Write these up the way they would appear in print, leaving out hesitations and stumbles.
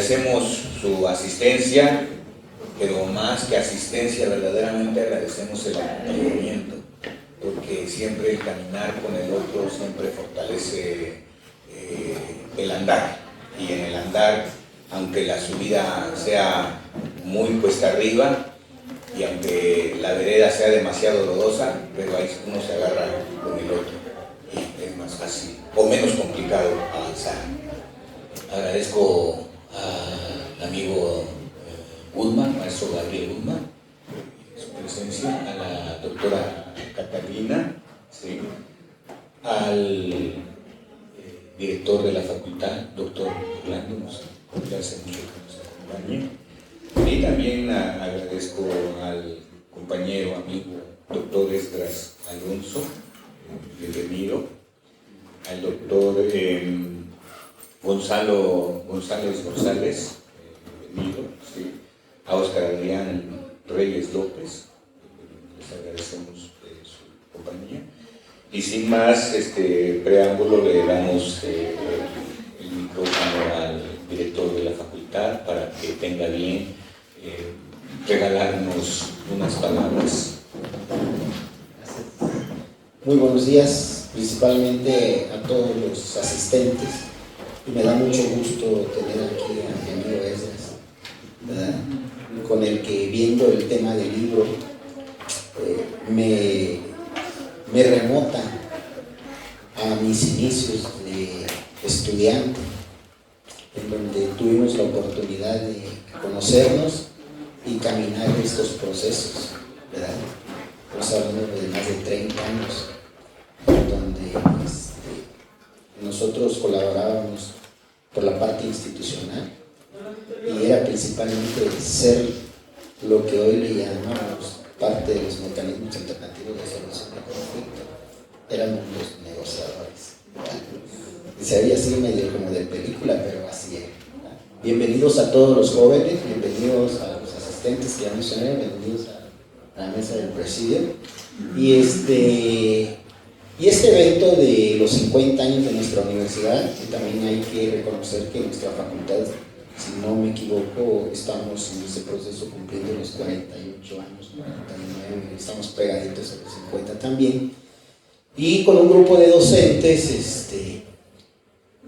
agradecemos su asistencia, pero más que asistencia, verdaderamente agradecemos el acompañamiento, porque siempre el caminar con el otro siempre fortalece el andar, y en el andar, aunque la subida sea muy cuesta arriba y aunque la vereda sea demasiado lodosa, pero ahí uno se agarra con el otro y es más fácil o menos complicado avanzar. Agradezco al amigo Goodman, maestro Gabriel Goodman, su presencia, a la doctora Catalina, ¿sí? Al director de la facultad, doctor Orlando, nos hace mucho que nos acompañe. Y también agradezco al compañero, amigo, doctor Esdras Alonso, bienvenido, al doctor González, bienvenido, ¿sí? A Óscar Adrián Reyes López, les agradecemos su compañía. Y sin más preámbulo, le damos el micrófono al director de la facultad para que tenga bien regalarnos unas palabras. Muy buenos días, principalmente a todos los asistentes. Y me da mucho gusto tener aquí a mi amigo Esdras, ¿verdad? Con el que, viendo el tema del libro, me remota a mis inicios de estudiante, en donde tuvimos la oportunidad de conocernos y caminar estos procesos, ¿verdad? Estamos hablando de más de 30 años, donde nosotros colaborábamos por la parte institucional y era principalmente ser lo que hoy le llamamos parte de los mecanismos alternativos de solución de conflicto. Éramos los negociadores, ¿verdad? Y se veía así medio como de película, pero así era, ¿verdad? Bienvenidos a todos los jóvenes, bienvenidos a los asistentes que ya mencioné, bienvenidos a la mesa del presidio. Y este evento de los 50 años de nuestra universidad, también hay que reconocer que nuestra facultad, si no me equivoco, estamos en ese proceso cumpliendo los 48 años, 49, estamos pegaditos a los 50 también. Y con un grupo de docentes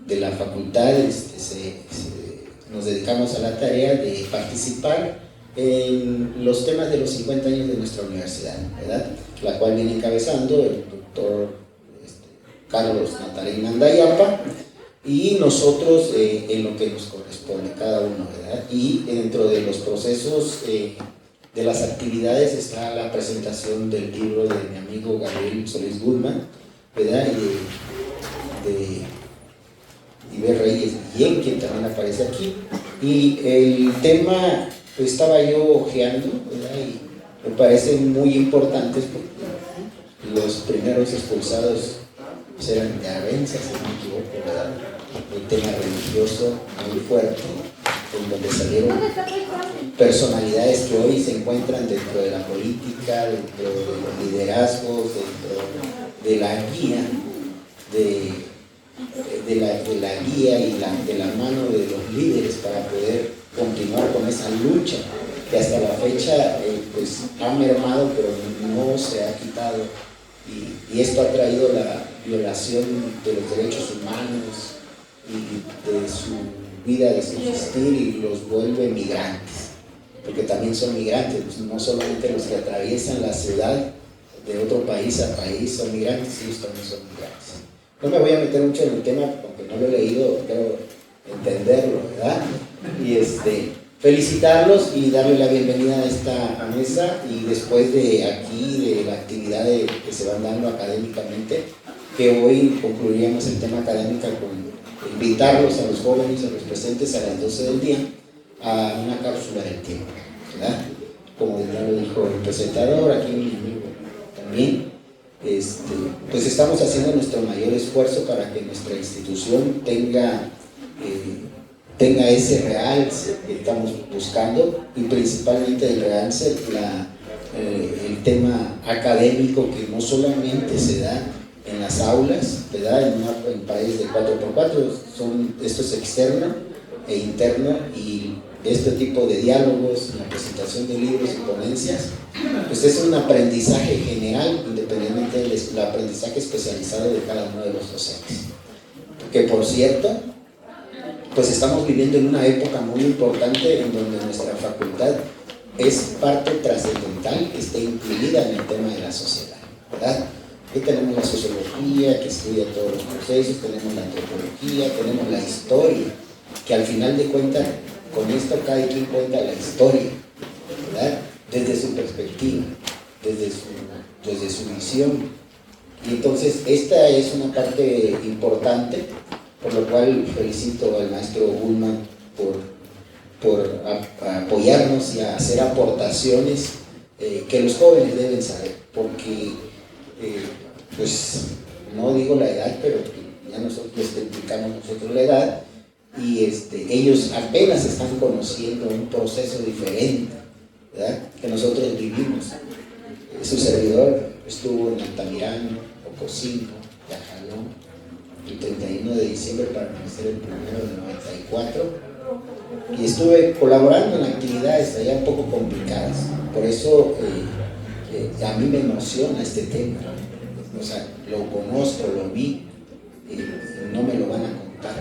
de la facultad nos dedicamos a la tarea de participar en los temas de los 50 años de nuestra universidad, ¿verdad? La cual viene encabezando el doctor Carlos Natalín Andayapa y nosotros en lo que nos corresponde cada uno, ¿verdad? Y dentro de los procesos de las actividades está la presentación del libro de mi amigo Gabriel Solís Goodman, ¿verdad? Y de Iber Reyes Guillén, quien también aparece aquí. Y el tema estaba yo ojeando, ¿verdad? Y me parecen muy importantes porque los primeros expulsados eran de Avenza, si no me equivoco, ¿verdad? El tema religioso muy fuerte, en donde salieron personalidades que hoy se encuentran dentro de la política, dentro de los liderazgos, dentro de la guía, de la guía y de la mano de los líderes para poder continuar con esa lucha que hasta la fecha pues ha mermado, pero no se ha quitado. Y esto ha traído la violación de los derechos humanos y de su vida de subsistir y los vuelve migrantes, porque también son migrantes, pues no solamente los que atraviesan la ciudad de otro país a país son migrantes, ellos también son migrantes. No me voy a meter mucho en el tema porque no lo he leído, quiero entenderlo, ¿verdad? Y felicitarlos y darle la bienvenida a esta mesa, y después de aquí, de la actividad que se van dando académicamente, que hoy concluiríamos el tema académico con invitarlos a los jóvenes, a los presentes a las 12 del día, a una cápsula del tiempo, ¿verdad? Como ya lo dijo el presentador, aquí mi amigo también, pues estamos haciendo nuestro mayor esfuerzo para que nuestra institución tenga ese realce que estamos buscando, y principalmente el realce, el tema académico, que no solamente se da en las aulas, ¿verdad? En un país de 4x4, esto es externo, e interno, y este tipo de diálogos, la presentación de libros y ponencias, pues es un aprendizaje general, independientemente del aprendizaje especializado de cada uno de los docentes. Que por cierto, pues estamos viviendo en una época muy importante en donde nuestra facultad es parte trascendental, que esté incluida en el tema de la sociedad, ¿verdad? Aquí tenemos la sociología, que estudia todos los procesos, tenemos la antropología, tenemos la historia, que al final de cuentas, con esto cada quien cuenta la historia, ¿verdad? Desde su perspectiva, desde su visión. Y entonces esta es una parte importante, por lo cual felicito al maestro Ullman por apoyarnos y a hacer aportaciones que los jóvenes deben saber, porque pues no digo la edad, pero ya nosotros explicamos nosotros la edad, y ellos apenas están conociendo un proceso diferente, ¿verdad?, que nosotros vivimos. Su servidor estuvo en Altamirano, Ocosingo, Yajalón, el 31 de diciembre para nacer el 1 de 94, y estuve colaborando en actividades allá un poco complicadas. Por eso a mí me emociona este tema, o sea, lo conozco, lo vi, no me lo van a contar,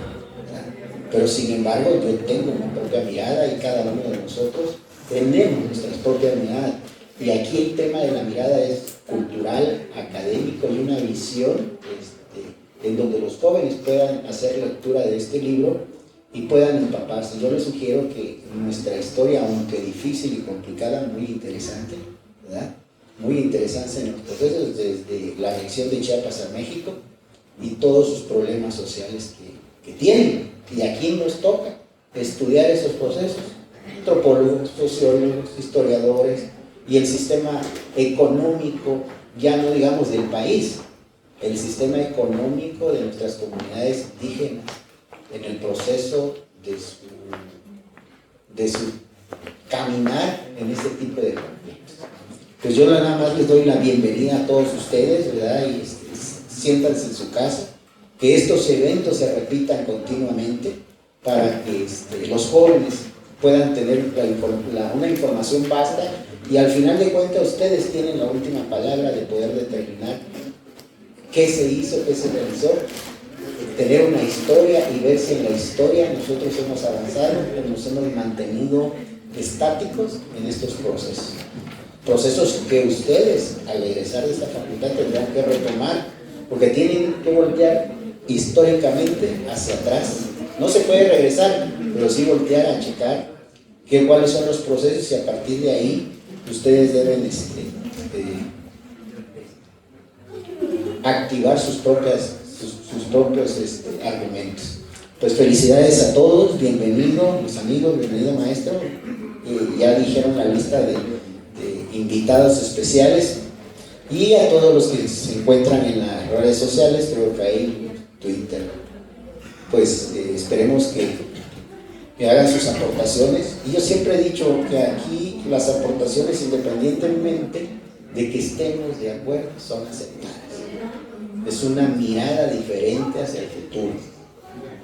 ¿verdad? Pero sin embargo yo tengo mi propia mirada, y cada uno de nosotros tenemos nuestras propias miradas, y aquí el tema de la mirada es cultural, académico, y una visión en donde los jóvenes puedan hacer lectura de este libro y puedan empaparse. Yo les sugiero que nuestra historia, aunque difícil y complicada, muy interesante, ¿verdad?, muy interesante en los procesos, desde la anexión de Chiapas a México y todos sus problemas sociales que tienen. Y aquí nos toca estudiar esos procesos, antropólogos, sociólogos, historiadores, y el sistema económico, ya no digamos del país, el sistema económico de nuestras comunidades indígenas en el proceso de su caminar en este tipo de conflictos. Pues yo nada más les doy la bienvenida a todos ustedes, ¿verdad? Y siéntanse en su casa, que estos eventos se repitan continuamente para que los jóvenes puedan tener una información vasta, y al final de cuentas ustedes tienen la última palabra de poder determinar qué se hizo, qué se realizó, tener una historia y ver si en la historia nosotros hemos avanzado o nos hemos mantenido estáticos en estos procesos que ustedes al egresar de esta facultad tendrán que retomar, porque tienen que voltear históricamente hacia atrás. No se puede regresar, pero sí voltear a checar cuáles son los procesos, y a partir de ahí ustedes deben activar sus propios argumentos. Pues felicidades a todos, bienvenido mis amigos, bienvenido maestro. Ya dijeron la lista de invitados especiales, y a todos los que se encuentran en las redes sociales, creo que ahí Twitter, pues esperemos que hagan sus aportaciones. Y yo siempre he dicho que aquí las aportaciones, independientemente de que estemos de acuerdo, son aceptadas. Es una mirada diferente hacia el futuro,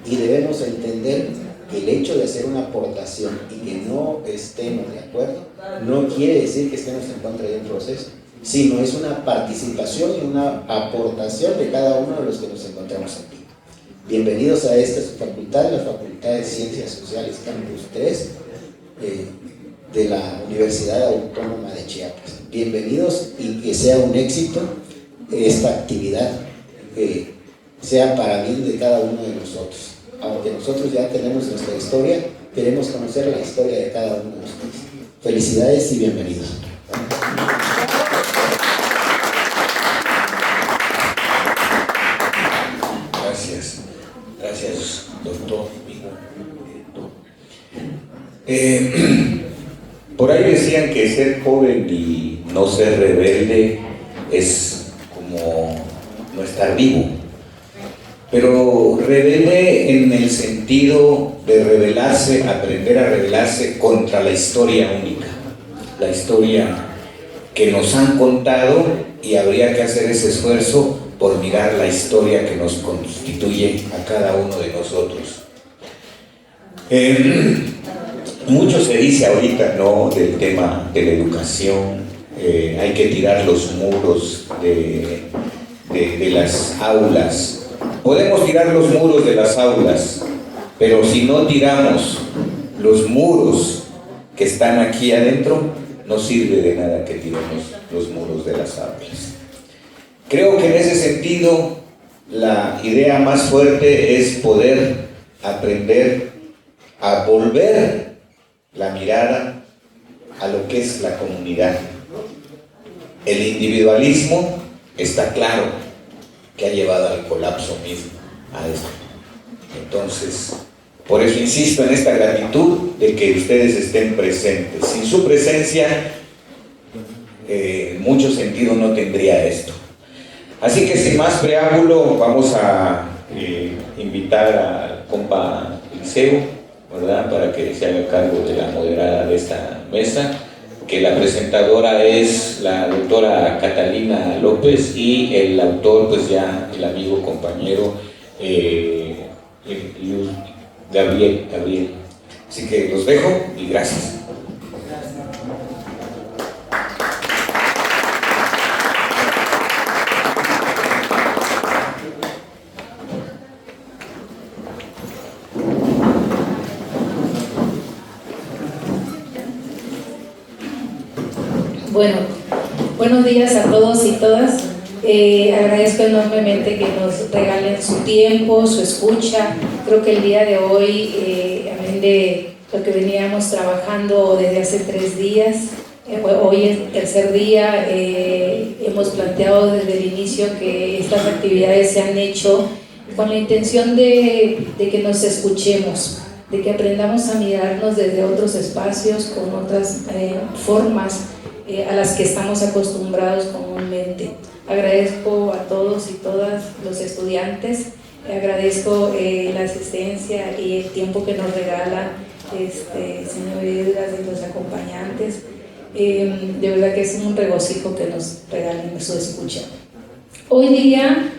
y debemos entender que el hecho de hacer una aportación y que no estemos de acuerdo no quiere decir que estemos en contra de un proceso, sino es una participación y una aportación de cada uno de los que nos encontramos aquí. Bienvenidos a esta facultad, la Facultad de Ciencias Sociales Campus 3 de la Universidad Autónoma de Chiapas. Bienvenidos, y que sea un éxito esta actividad, que sea para bien de cada uno de nosotros. Aunque nosotros ya tenemos nuestra historia, queremos conocer la historia de cada uno de nosotros. Felicidades y bienvenidos. Gracias, doctor. Por ahí decían que ser joven y no ser rebelde es como no estar vivo. Pero rebelde en el sentido de rebelarse, aprender a rebelarse contra la historia única, la historia que nos han contado, y habría que hacer ese esfuerzo por mirar la historia que nos constituye a cada uno de nosotros. Mucho se dice ahorita, ¿no?, del tema de la educación. Hay que tirar los muros de las aulas. Podemos tirar los muros de las aulas, pero si no tiramos los muros que están aquí adentro, no sirve de nada que tiremos los muros de las aulas. Creo que en ese sentido la idea más fuerte es poder aprender a volver la mirada a lo que es la comunidad. El individualismo está claro que ha llevado al colapso mismo a esto. Entonces, por eso insisto en esta gratitud de que ustedes estén presentes. Sin su presencia, mucho sentido no tendría esto. Así que sin más preámbulo, vamos a invitar al compa Liceo, ¿verdad?, para que se haga cargo de la moderada de esta mesa, que la presentadora es la doctora Catalina López y el autor, pues ya el amigo, compañero Gabriel. Así que los dejo y gracias. Bueno, buenos días a todos y todas. Agradezco enormemente que nos regalen su tiempo, su escucha. Creo que el día de hoy, amén de lo que veníamos trabajando desde hace 3 días, hoy es el tercer día, hemos planteado desde el inicio que estas actividades se han hecho con la intención de que nos escuchemos, de que aprendamos a mirarnos desde otros espacios, con otras formas a las que estamos acostumbrados comúnmente. Agradezco a todos y todas los estudiantes, agradezco la asistencia y el tiempo que nos regala señor Edgar y los acompañantes. De verdad que es un regocijo que nos regalen su escucha. Hoy día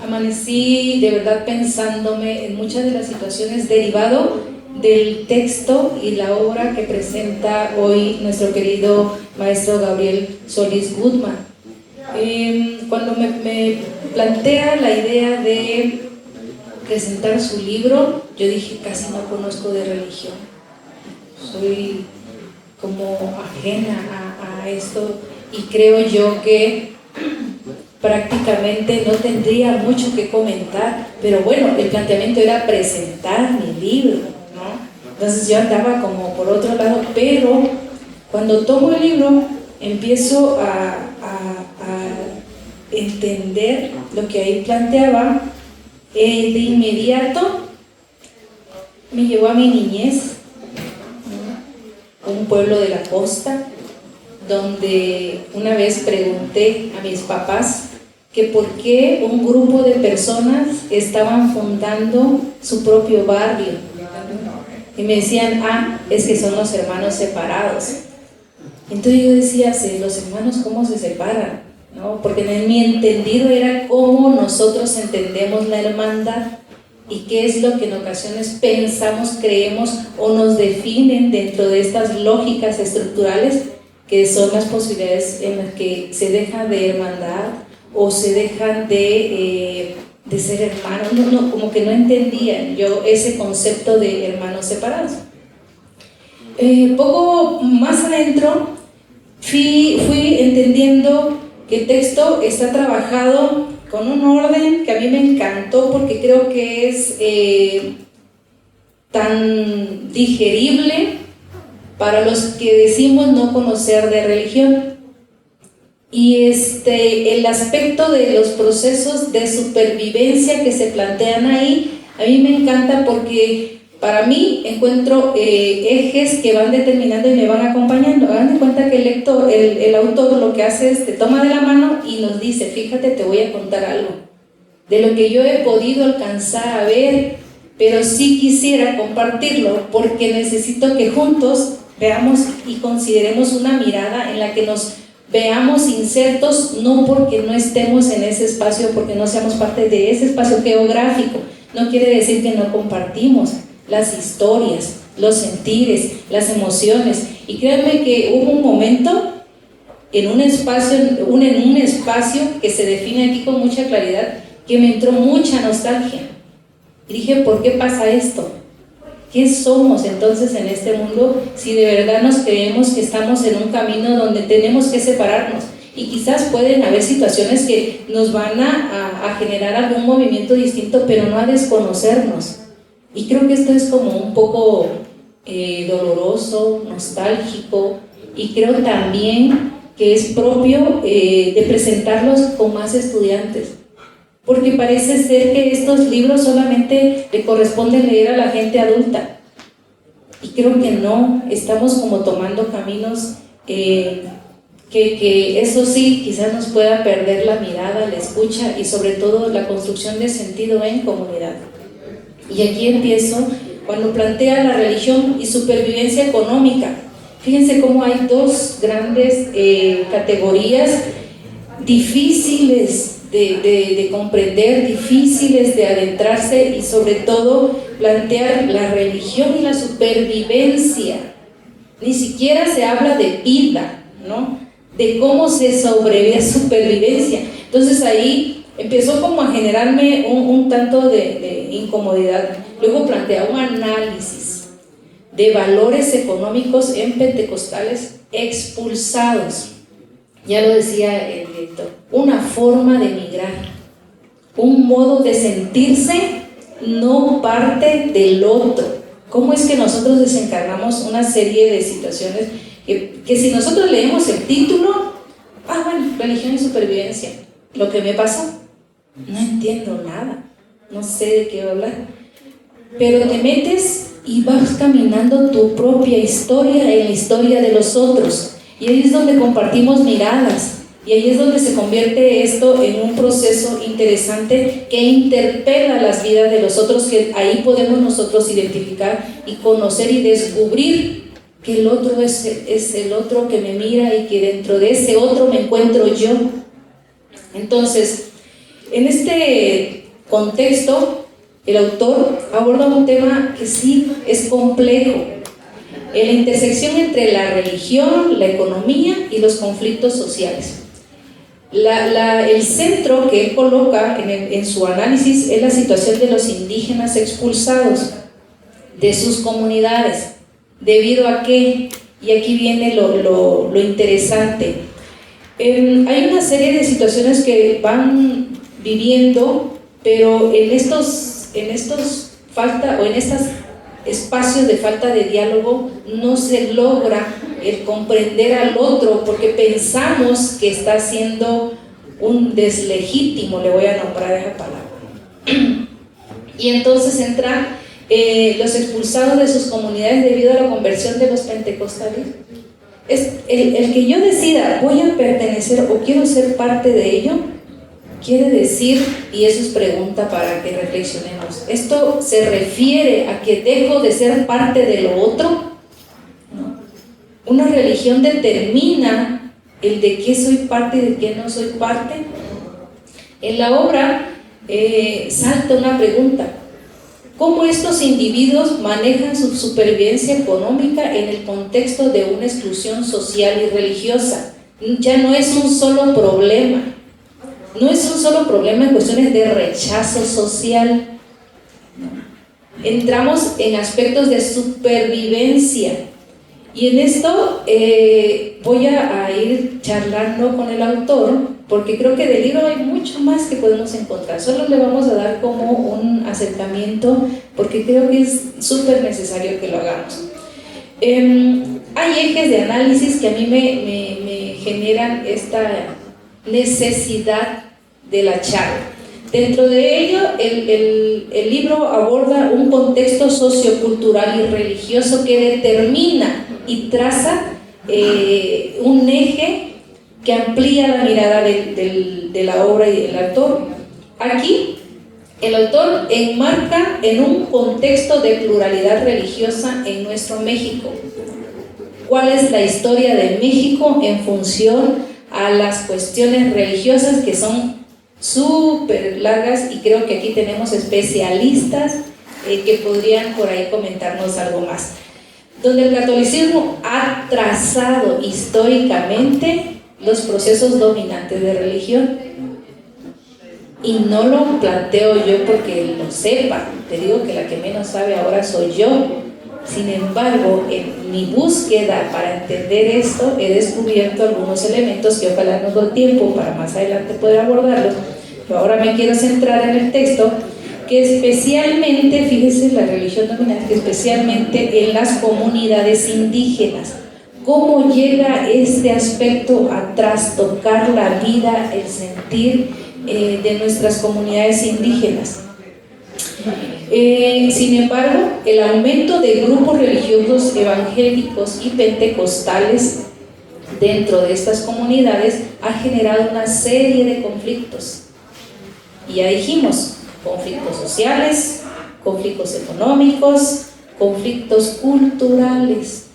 amanecí de verdad pensándome en muchas de las situaciones derivado del texto y la obra que presenta hoy nuestro querido maestro Gabriel Solís Gutmann. Cuando me plantea la idea de presentar su libro, yo dije, casi no conozco de religión, soy como ajena a esto, y creo yo que prácticamente no tendría mucho que comentar, pero bueno, el planteamiento era presentar mi libro, ¿no? Entonces yo andaba como por otro lado, pero cuando tomo el libro empiezo a entender lo que ahí planteaba. De inmediato me llevó a mi niñez, ¿no?, un pueblo de la costa, donde una vez pregunté a mis papás que por qué un grupo de personas estaban fundando su propio barrio, y me decían, es que son los hermanos separados. Entonces yo decía, los hermanos, ¿cómo se separan?, ¿no? Porque en mi entendido era cómo nosotros entendemos la hermandad y qué es lo que en ocasiones pensamos, creemos o nos definen dentro de estas lógicas estructurales, que son las posibilidades en las que se deja de hermandad o se dejan de ser hermanos. No, como que no entendían yo ese concepto de hermanos separados. Poco más adentro fui entendiendo que el texto está trabajado con un orden que a mí me encantó, porque creo que es tan digerible para los que decimos no conocer de religión. Y el aspecto de los procesos de supervivencia que se plantean ahí, a mí me encanta, porque para mí encuentro ejes que van determinando y me van acompañando. Hagan de cuenta que el autor lo que hace es te toma de la mano y nos dice, fíjate, te voy a contar algo de lo que yo he podido alcanzar a ver, pero sí quisiera compartirlo, porque necesito que juntos veamos y consideremos una mirada en la que nos veamos insertos, no porque no estemos en ese espacio, porque no seamos parte de ese espacio geográfico, no quiere decir que no compartimos las historias, los sentires, las emociones. Y créanme que hubo un momento en un espacio que se define aquí con mucha claridad, que me entró mucha nostalgia. Y dije, ¿por qué pasa esto? ¿Qué somos entonces en este mundo si de verdad nos creemos que estamos en un camino donde tenemos que separarnos? Y quizás pueden haber situaciones que nos van a generar algún movimiento distinto, pero no a desconocernos. Y creo que esto es como un poco doloroso, nostálgico, y creo también que es propio de presentarlos con más estudiantes, porque parece ser que estos libros solamente le corresponde leer a la gente adulta, y creo que no, estamos como tomando caminos que eso sí, quizás nos pueda perder la mirada, la escucha y sobre todo la construcción de sentido en comunidad. Y aquí empiezo cuando plantea la religión y supervivencia económica. Fíjense cómo hay dos grandes categorías difíciles de comprender, difíciles de adentrarse, y sobre todo plantear la religión y la supervivencia. Ni siquiera se habla de vida, ¿no? De cómo se sobrevive a supervivencia. Entonces ahí empezó como a generarme un tanto de incomodidad. Luego plantea un análisis de valores económicos en pentecostales expulsados. Ya lo decía el director, una forma de migrar, un modo de sentirse no parte del otro. ¿Cómo es que nosotros desencarnamos una serie de situaciones que si nosotros leemos el título, bueno, religión y supervivencia, lo que me pasó, no entiendo nada, no sé de qué va a hablar, pero te metes y vas caminando tu propia historia en la historia de los otros, y ahí es donde compartimos miradas, y ahí es donde se convierte esto en un proceso interesante que interpela las vidas de los otros, que ahí podemos nosotros identificar y conocer y descubrir que el otro es el otro que me mira, y que dentro de ese otro me encuentro yo. Entonces, en este contexto, el autor aborda un tema que sí es complejo, en la intersección entre la religión, la economía y los conflictos sociales. El centro que él coloca en su análisis es la situación de los indígenas expulsados de sus comunidades. ¿Debido a qué? Y aquí viene lo interesante. Hay una serie de situaciones que van viviendo, pero en estos espacios de falta de diálogo no se logra el comprender al otro, porque pensamos que está siendo un deslegítimo, le voy a nombrar esa palabra. Y entonces entran los expulsados de sus comunidades debido a la conversión de los pentecostales. Es el que yo decida, voy a pertenecer o quiero ser parte de ello, quiere decir, y eso es pregunta para que reflexionemos, ¿esto se refiere a que dejo de ser parte de lo otro? ¿No? ¿Una religión determina el de qué soy parte y de qué no soy parte? En la obra salta una pregunta: ¿cómo estos individuos manejan su supervivencia económica en el contexto de una exclusión social y religiosa? Ya no es un solo problema. No es un solo problema en cuestiones de rechazo social. Entramos en aspectos de supervivencia. Y en esto voy a ir charlando con el autor, porque creo que del libro hay mucho más que podemos encontrar. Solo le vamos a dar como un acercamiento, porque creo que es súper necesario que lo hagamos. Hay ejes de análisis que a mí me generan esta necesidad de la charla. Dentro de ello, el libro aborda un contexto sociocultural y religioso que determina y traza un eje que amplía la mirada de la obra y del autor. Aquí, el autor enmarca en un contexto de pluralidad religiosa en nuestro México. ¿Cuál es la historia de México en función a las cuestiones religiosas, que son súper largas? Y creo que aquí tenemos especialistas que podrían por ahí comentarnos algo más. Donde el catolicismo ha trazado históricamente los procesos dominantes de religión. Y no lo planteo yo porque lo sepa, te digo que la que menos sabe ahora soy yo. Sin embargo, en mi búsqueda para entender esto, he descubierto algunos elementos que ojalá nos dé tiempo para más adelante poder abordarlos, pero ahora me quiero centrar en el texto, que especialmente, fíjese, la religión dominante, especialmente en las comunidades indígenas. ¿Cómo llega este aspecto a trastocar la vida, el sentir de nuestras comunidades indígenas? Sin embargo, el aumento de grupos religiosos evangélicos y pentecostales dentro de estas comunidades ha generado una serie de conflictos. Y ya dijimos, conflictos sociales, conflictos económicos, conflictos culturales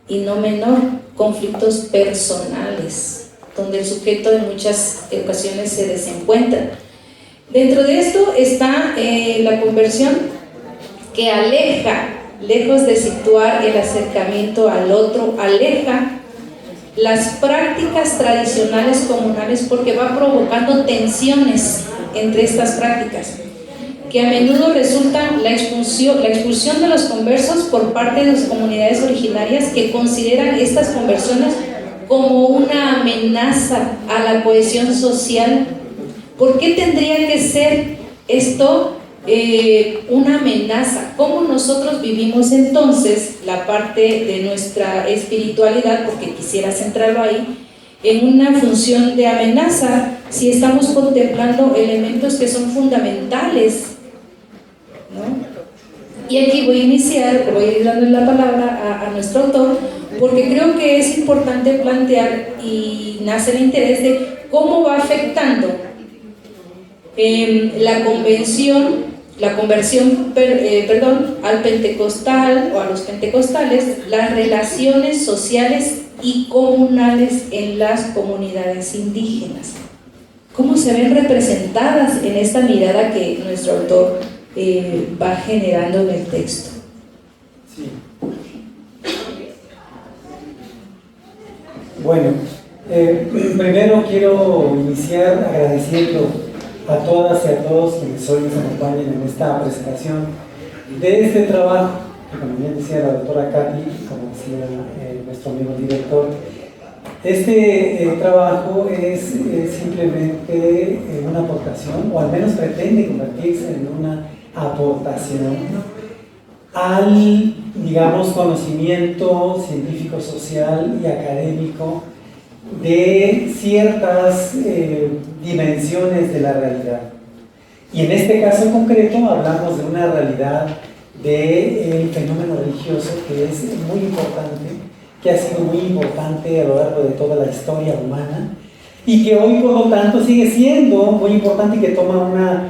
y no menor, conflictos personales, donde el sujeto en muchas ocasiones se desencuentra. Dentro de esto está la conversión que aleja, lejos de situar el acercamiento al otro, aleja las prácticas tradicionales comunales porque va provocando tensiones entre estas prácticas, que a menudo resultan la expulsión de los conversos por parte de las comunidades originarias que consideran estas conversiones como una amenaza a la cohesión social. ¿Por qué tendría que ser esto una amenaza? ¿Cómo nosotros vivimos entonces la parte de nuestra espiritualidad, porque quisiera centrarlo ahí, en una función de amenaza si estamos contemplando elementos que son fundamentales, ¿no? Y aquí voy a iniciar, voy a ir dando la palabra a nuestro autor, porque creo que es importante plantear y nace el interés de cómo va afectando la conversión al pentecostal o a los pentecostales, las relaciones sociales y comunales en las comunidades indígenas. ¿Cómo se ven representadas en esta mirada que nuestro autor va generando en el texto? Sí. Bueno, primero quiero iniciar agradeciendo a todas y a todos quienes hoy nos acompañan en esta presentación de este trabajo, que como bien decía la doctora Katy, como decía nuestro amigo director, este trabajo es simplemente una aportación, o al menos pretende convertirse en una aportación al, digamos, conocimiento científico, social y académico de ciertas dimensiones de la realidad. Y en este caso concreto hablamos de una realidad del fenómeno religioso que es muy importante, que ha sido muy importante a lo largo de toda la historia humana y que hoy por lo tanto sigue siendo muy importante y que toma una,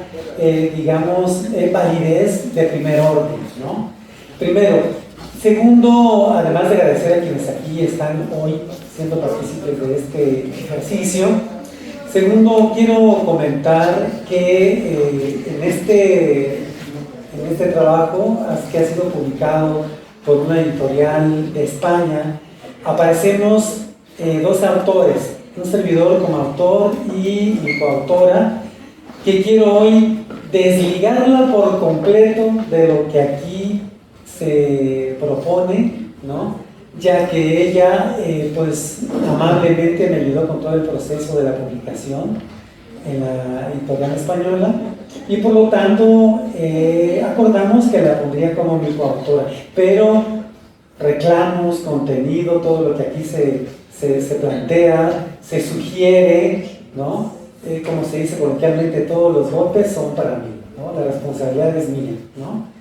validez de primer orden, ¿no? Primero. Segundo, además de agradecer a quienes aquí están hoy siendo partícipes de este ejercicio, segundo, quiero comentar que en este trabajo que ha sido publicado por una editorial de España, aparecemos dos autores, un servidor como autor y mi coautora, que quiero hoy desligarla por completo de lo que aquí se propone, ¿no? Ya que ella pues amablemente me ayudó con todo el proceso de la publicación en la editorial española y por lo tanto acordamos que la pondría como mi coautora, pero reclamos, contenido, todo lo que aquí se plantea, se sugiere, ¿no? Como se dice coloquialmente, todos los golpes son para mí, ¿no? La responsabilidad es mía, ¿no?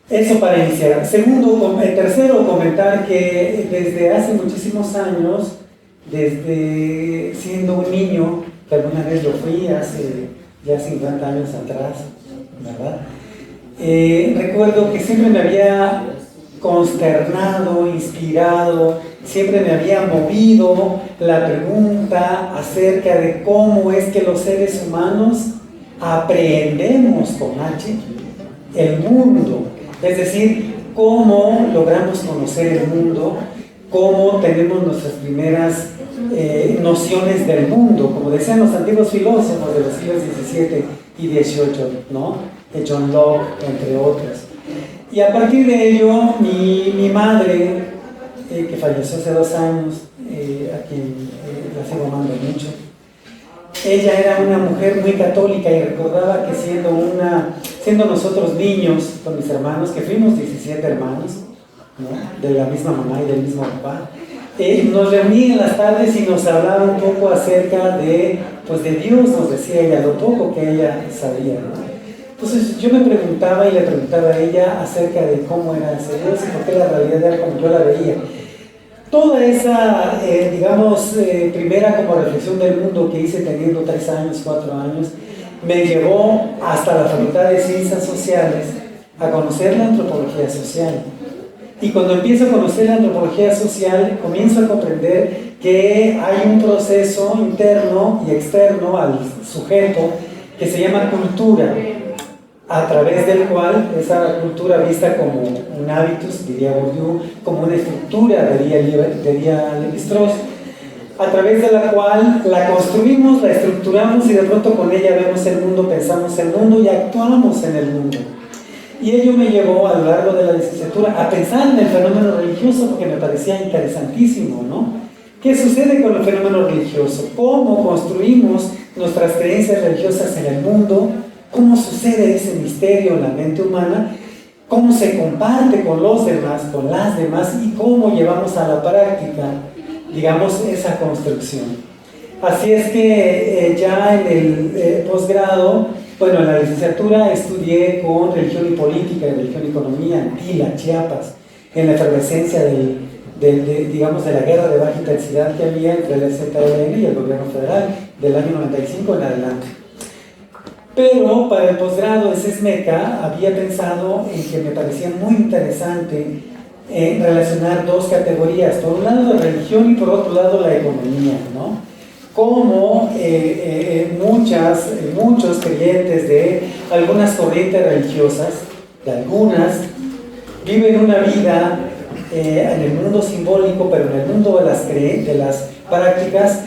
Eso para iniciar. Tercero, comentar que desde hace muchísimos años, desde siendo un niño, que alguna vez lo fui hace ya 50 años atrás, ¿verdad? Recuerdo que siempre me había consternado, inspirado, siempre me había movido la pregunta acerca de cómo es que los seres humanos aprendemos con H el mundo, es decir, cómo logramos conocer el mundo, cómo tenemos nuestras primeras nociones del mundo, como decían los antiguos filósofos de los siglos XVII y XVIII, ¿no? John Locke, entre otros. Y a partir de ello, mi madre, que falleció hace 2 años, a quien la sigo amando mucho, ella era una mujer muy católica y recordaba que siendo nosotros niños con mis hermanos, que fuimos 17 hermanos, ¿no? De la misma mamá y del mismo papá, nos reunían en las tardes y nos hablaba un poco acerca de Dios, nos decía ella, lo poco que ella sabía, ¿no? Entonces yo me preguntaba y le preguntaba a ella acerca de cómo era ese Dios y por qué la realidad era como yo la veía. Toda esa, primera como reflexión del mundo que hice teniendo 3 años, 4 años, me llevó hasta la Facultad de Ciencias Sociales a conocer la antropología social. Y cuando empiezo a conocer la antropología social, comienzo a comprender que hay un proceso interno y externo al sujeto que se llama cultura, a través del cual esa cultura vista como un hábitus, diría Bourdieu, como una estructura, diría Lévi-Strauss, a través de la cual la construimos, la estructuramos y de pronto con ella vemos el mundo, pensamos el mundo y actuamos en el mundo. Y ello me llevó a lo largo de la licenciatura a pensar en el fenómeno religioso porque me parecía interesantísimo, ¿no? ¿Qué sucede con el fenómeno religioso? ¿Cómo construimos nuestras creencias religiosas en el mundo? ¿Cómo sucede ese misterio en la mente humana? ¿Cómo se comparte con los demás, con las demás? ¿Y cómo llevamos a la práctica, digamos, esa construcción? Así es que ya en el posgrado, en la licenciatura estudié con religión y política, religión y economía, en Tila, Chiapas, en la efervescencia de la guerra de baja intensidad que había entre el ZLN y el gobierno federal del año 95 en adelante. Pero para el posgrado de CESMECA había pensado en que me parecía muy interesante relacionar 2 categorías, por un lado la religión y por otro lado la economía, ¿no? Como muchos creyentes de algunas corrientes religiosas, viven una vida en el mundo simbólico, pero en el mundo de las prácticas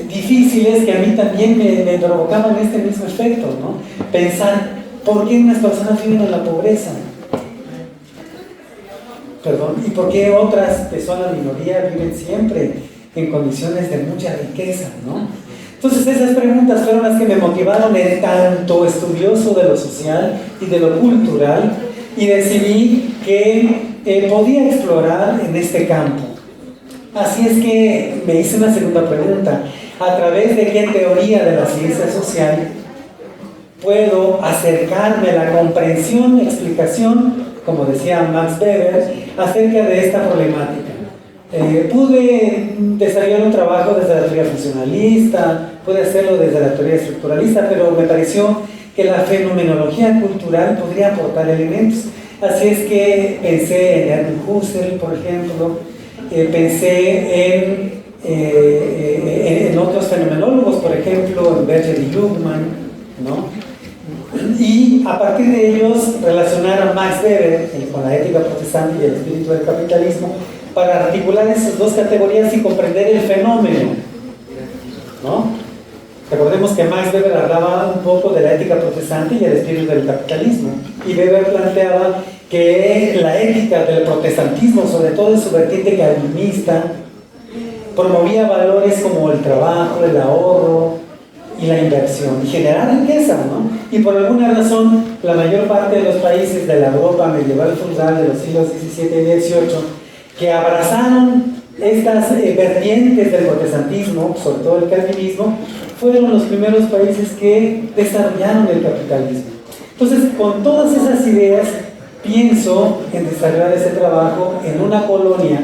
difíciles que a mí también me provocaban este mismo efecto, ¿no? Pensar, ¿por qué unas personas viven en la pobreza? ¿Y por qué otras que son la minoría viven siempre en condiciones de mucha riqueza, ¿no? Entonces esas preguntas fueron las que me motivaron en tanto estudioso de lo social y de lo cultural, y decidí que podía explorar en este campo. Así es que me hice una segunda pregunta: ¿a través de qué teoría de la ciencia social puedo acercarme a la comprensión, explicación, como decía Max Weber, acerca de esta problemática? Pude desarrollar un trabajo desde la teoría funcionalista, pude hacerlo desde la teoría estructuralista, pero me pareció que la fenomenología cultural podría aportar elementos. Así es que pensé en Erwin Husserl, por ejemplo, pensé en otros fenomenólogos, por ejemplo, en Berger y Luhmann, ¿no? Y a partir de ellos relacionar a Max Weber con la ética protestante y el espíritu del capitalismo para articular esas 2 categorías y comprender el fenómeno, ¿no? Recordemos que Max Weber hablaba un poco de la ética protestante y el espíritu del capitalismo, y Weber planteaba que la ética del protestantismo, sobre todo en su vertiente calvinista, promovía valores como el trabajo, el ahorro y la inversión, y generar riqueza, ¿no? Y por alguna razón, la mayor parte de los países de la Europa medieval feudal de los siglos XVII y XVIII, que abrazaron estas vertientes del protestantismo, sobre todo el calvinismo, fueron los primeros países que desarrollaron el capitalismo. Entonces, con todas esas ideas, pienso en desarrollar ese trabajo en una colonia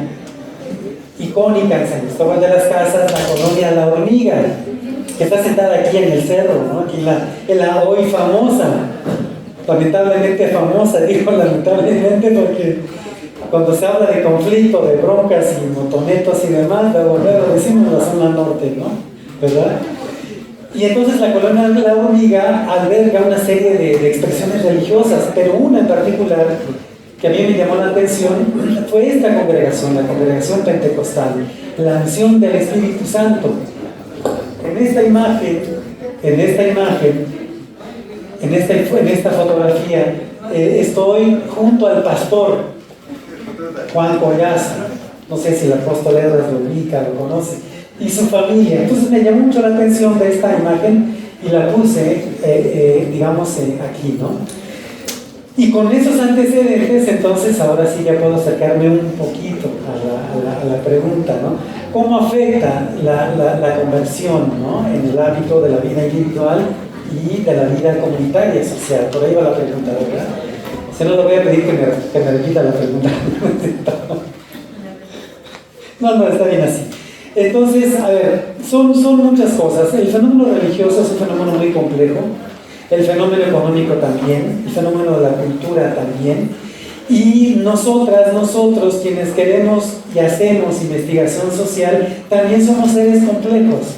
icónica en San Cristóbal de las Casas, la colonia La Hormiga, que está sentada aquí en el cerro, ¿no? Aquí en la hoy famosa, lamentablemente famosa, digo lamentablemente porque cuando se habla de conflicto, de broncas y motonetos y demás, luego decimos la zona norte, ¿no? ¿Verdad? Y entonces la colonia La Hormiga alberga una serie de expresiones religiosas, pero una en particular que a mí me llamó la atención fue esta congregación, la congregación pentecostal, la unción del Espíritu Santo. En esta fotografía, estoy junto al pastor Juan Collaza, no sé si el apóstol Edras lo ubica, lo conoce, y su familia. Entonces me llamó mucho la atención de esta imagen y la puse, aquí, ¿no? Y con esos antecedentes, entonces ahora sí ya puedo acercarme un poquito a la pregunta, ¿no? ¿Cómo afecta la conversión, ¿no?, en el ámbito de la vida individual y de la vida comunitaria y social? Por ahí va la pregunta, ¿verdad? Si no, le voy a pedir que me repita la pregunta. No, está bien así. Entonces, a ver, son muchas cosas. El fenómeno religioso es un fenómeno muy complejo, el fenómeno económico también, el fenómeno de la cultura también, y nosotros quienes queremos y hacemos investigación social, también somos seres complejos.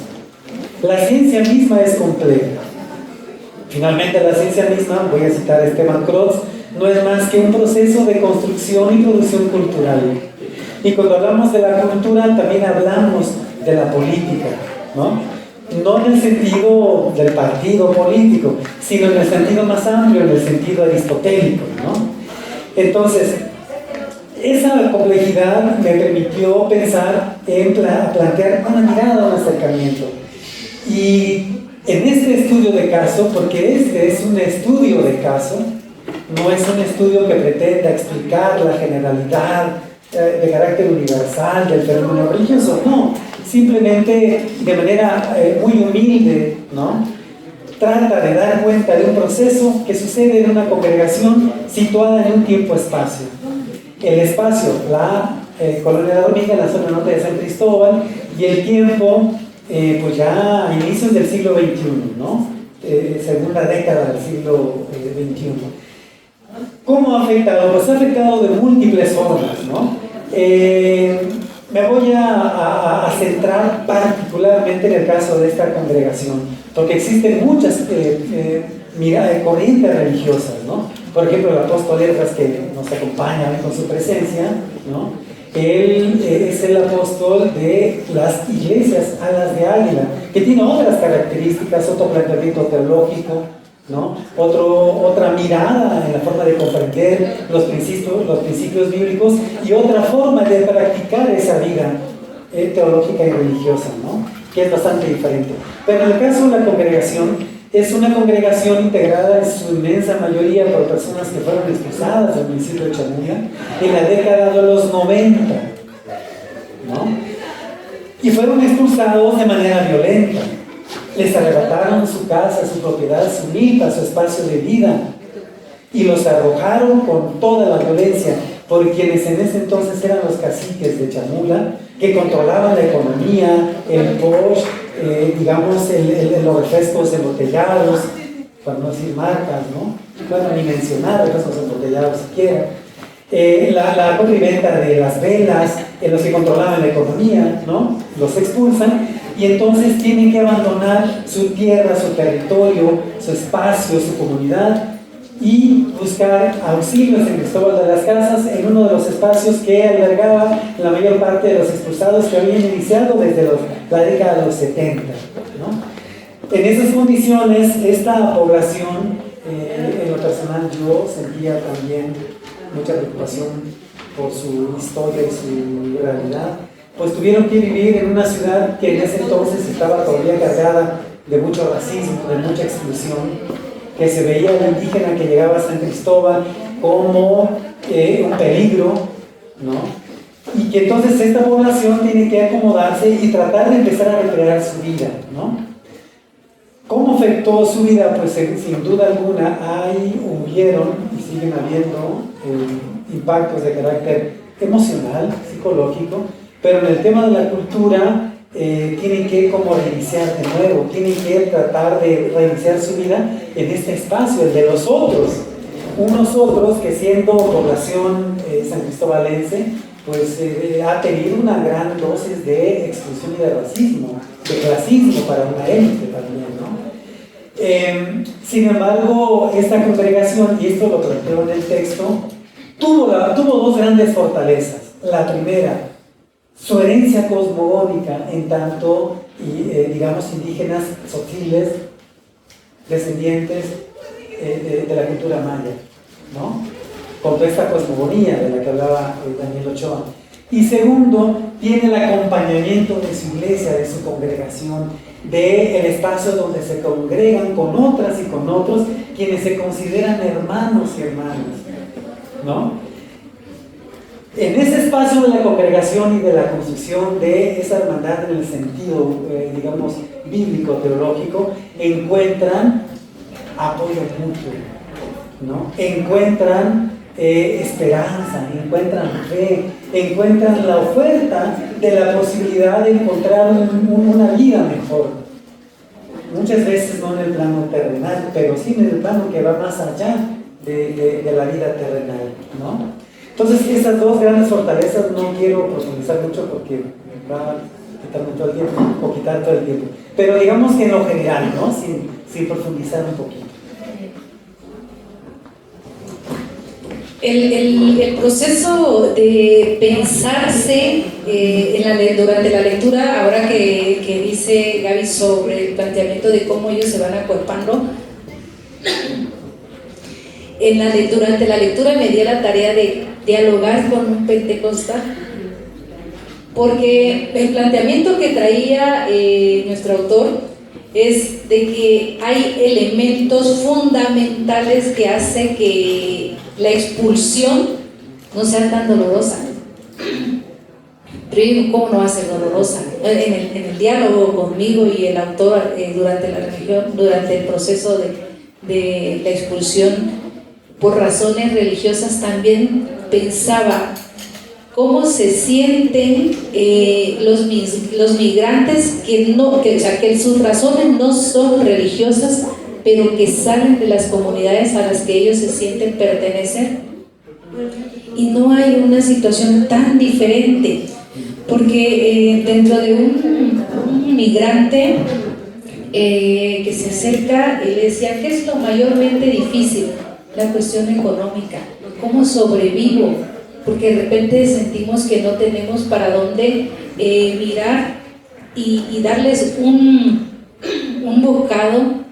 La ciencia misma es compleja. Finalmente, la ciencia misma, voy a citar a Esteban Crotz, no es más que un proceso de construcción y producción cultural. Y cuando hablamos de la cultura, también hablamos de la política, ¿no? No en el sentido del partido político, sino en el sentido más amplio, en el sentido aristotélico, ¿no? Entonces, esa complejidad me permitió pensar en plantear una mirada, un acercamiento. Y en este estudio de caso, porque este es un estudio de caso, no es un estudio que pretenda explicar la generalidad de carácter universal del fenómeno religioso, no, simplemente de manera muy humilde, ¿no?, trata de dar cuenta de un proceso que sucede en una congregación situada en un tiempo-espacio. El espacio, la colonia de La Hormiga, en la zona norte de San Cristóbal, y el tiempo, pues ya a inicios del siglo XXI, ¿no? Segunda década del siglo XXI. ¿Cómo ha afectado? Pues ha afectado de múltiples formas, ¿no? Me voy a centrar particularmente en el caso de esta congregación, porque existen muchas corrientes religiosas, ¿no? Por ejemplo, el apóstol Edras, que nos acompaña con su presencia, ¿no? Él es el apóstol de las iglesias Alas de Águila, que tiene otras características, otro planteamiento teológico, ¿no? Otra mirada en la forma de comprender los principios bíblicos y otra forma de practicar esa vida teológica y religiosa, ¿no?, que es bastante diferente. Pero en el caso de la congregación, es una congregación integrada en su inmensa mayoría por personas que fueron expulsadas del municipio de Chamula en la década de los 90, ¿no? Y fueron expulsados de manera violenta. Les arrebataron su casa, su propiedad, su milpa, su espacio de vida, y los arrojaron con toda la violencia por quienes en ese entonces eran los caciques de Chamula, que controlaban la economía, el POSH, los refrescos embotellados, para no decir marcas, ¿no? Bueno, ni mencionar refrescos embotellados siquiera. La compra y venta de las velas, los que controlaban la economía, ¿no? Los expulsan y entonces tienen que abandonar su tierra, su territorio, su espacio, su comunidad y buscar auxilio en San Cristóbal de las Casas, en uno de los espacios que albergaba la mayor parte de los expulsados que habían iniciado desde la década de los 70, ¿no? En esas condiciones, esta población, en lo personal yo sentía también mucha preocupación por su historia y su realidad, pues tuvieron que vivir en una ciudad que en ese entonces estaba todavía cargada de mucho racismo, de mucha exclusión, que se veía al indígena que llegaba a San Cristóbal como un peligro, ¿no? Y que entonces esta población tiene que acomodarse y tratar de empezar a recrear su vida, ¿no? ¿Cómo afectó su vida? Pues sin duda alguna hubieron y siguen habiendo impactos de carácter emocional, psicológico, pero en el tema de la cultura tienen que como reiniciar de nuevo, tienen que tratar de reiniciar su vida en este espacio, el de los otros, unos otros que siendo población san cristobalense, pues ha tenido una gran dosis de exclusión y de racismo, de clasismo para una élite también, ¿no? Sin embargo, esta congregación, y esto lo planteo en el texto, tuvo dos grandes fortalezas. La primera, su herencia cosmogónica, en tanto, digamos, indígenas sotziles, descendientes de la cultura maya, ¿no? Con toda esta cosmogonía de la que hablaba Daniel Ochoa. Y segundo, tiene el acompañamiento de su iglesia, de su congregación, del espacio donde se congregan con otras y con otros, quienes se consideran hermanos y hermanas, ¿no? En ese espacio de la congregación y de la construcción de esa hermandad en el sentido, digamos, bíblico-teológico, encuentran apoyo mutuo, ¿no? Encuentran esperanza, encuentran fe, encuentran la oferta de la posibilidad de encontrar una vida mejor. Muchas veces no en el plano terrenal, pero sí en el plano que va más allá de la vida terrenal, ¿no? Entonces, estas dos grandes fortalezas no quiero profundizar mucho porque va a quitarme todo el tiempo, o quitar todo el tiempo. Pero digamos que en lo general, ¿no? Sin profundizar un poquito. El proceso de pensarse durante la lectura, ahora que dice Gaby sobre el planteamiento de cómo ellos se van acuerpando, durante la lectura me di la tarea de dialogar con un pentecostal, porque el planteamiento que traía nuestro autor es de que hay elementos fundamentales que hacen que la expulsión no sea tan dolorosa. Pero yo digo, ¿cómo no va a ser dolorosa? En el diálogo conmigo y el autor durante el proceso de la expulsión por razones religiosas, también pensaba cómo se sienten los migrantes que sus razones no son religiosas, pero que salen de las comunidades a las que ellos se sienten pertenecer. Y no hay una situación tan diferente, porque dentro de un migrante que se acerca, él decía, ¿qué es lo mayormente difícil? La cuestión económica, ¿cómo sobrevivo? Porque de repente sentimos que no tenemos para dónde mirar y darles un bocado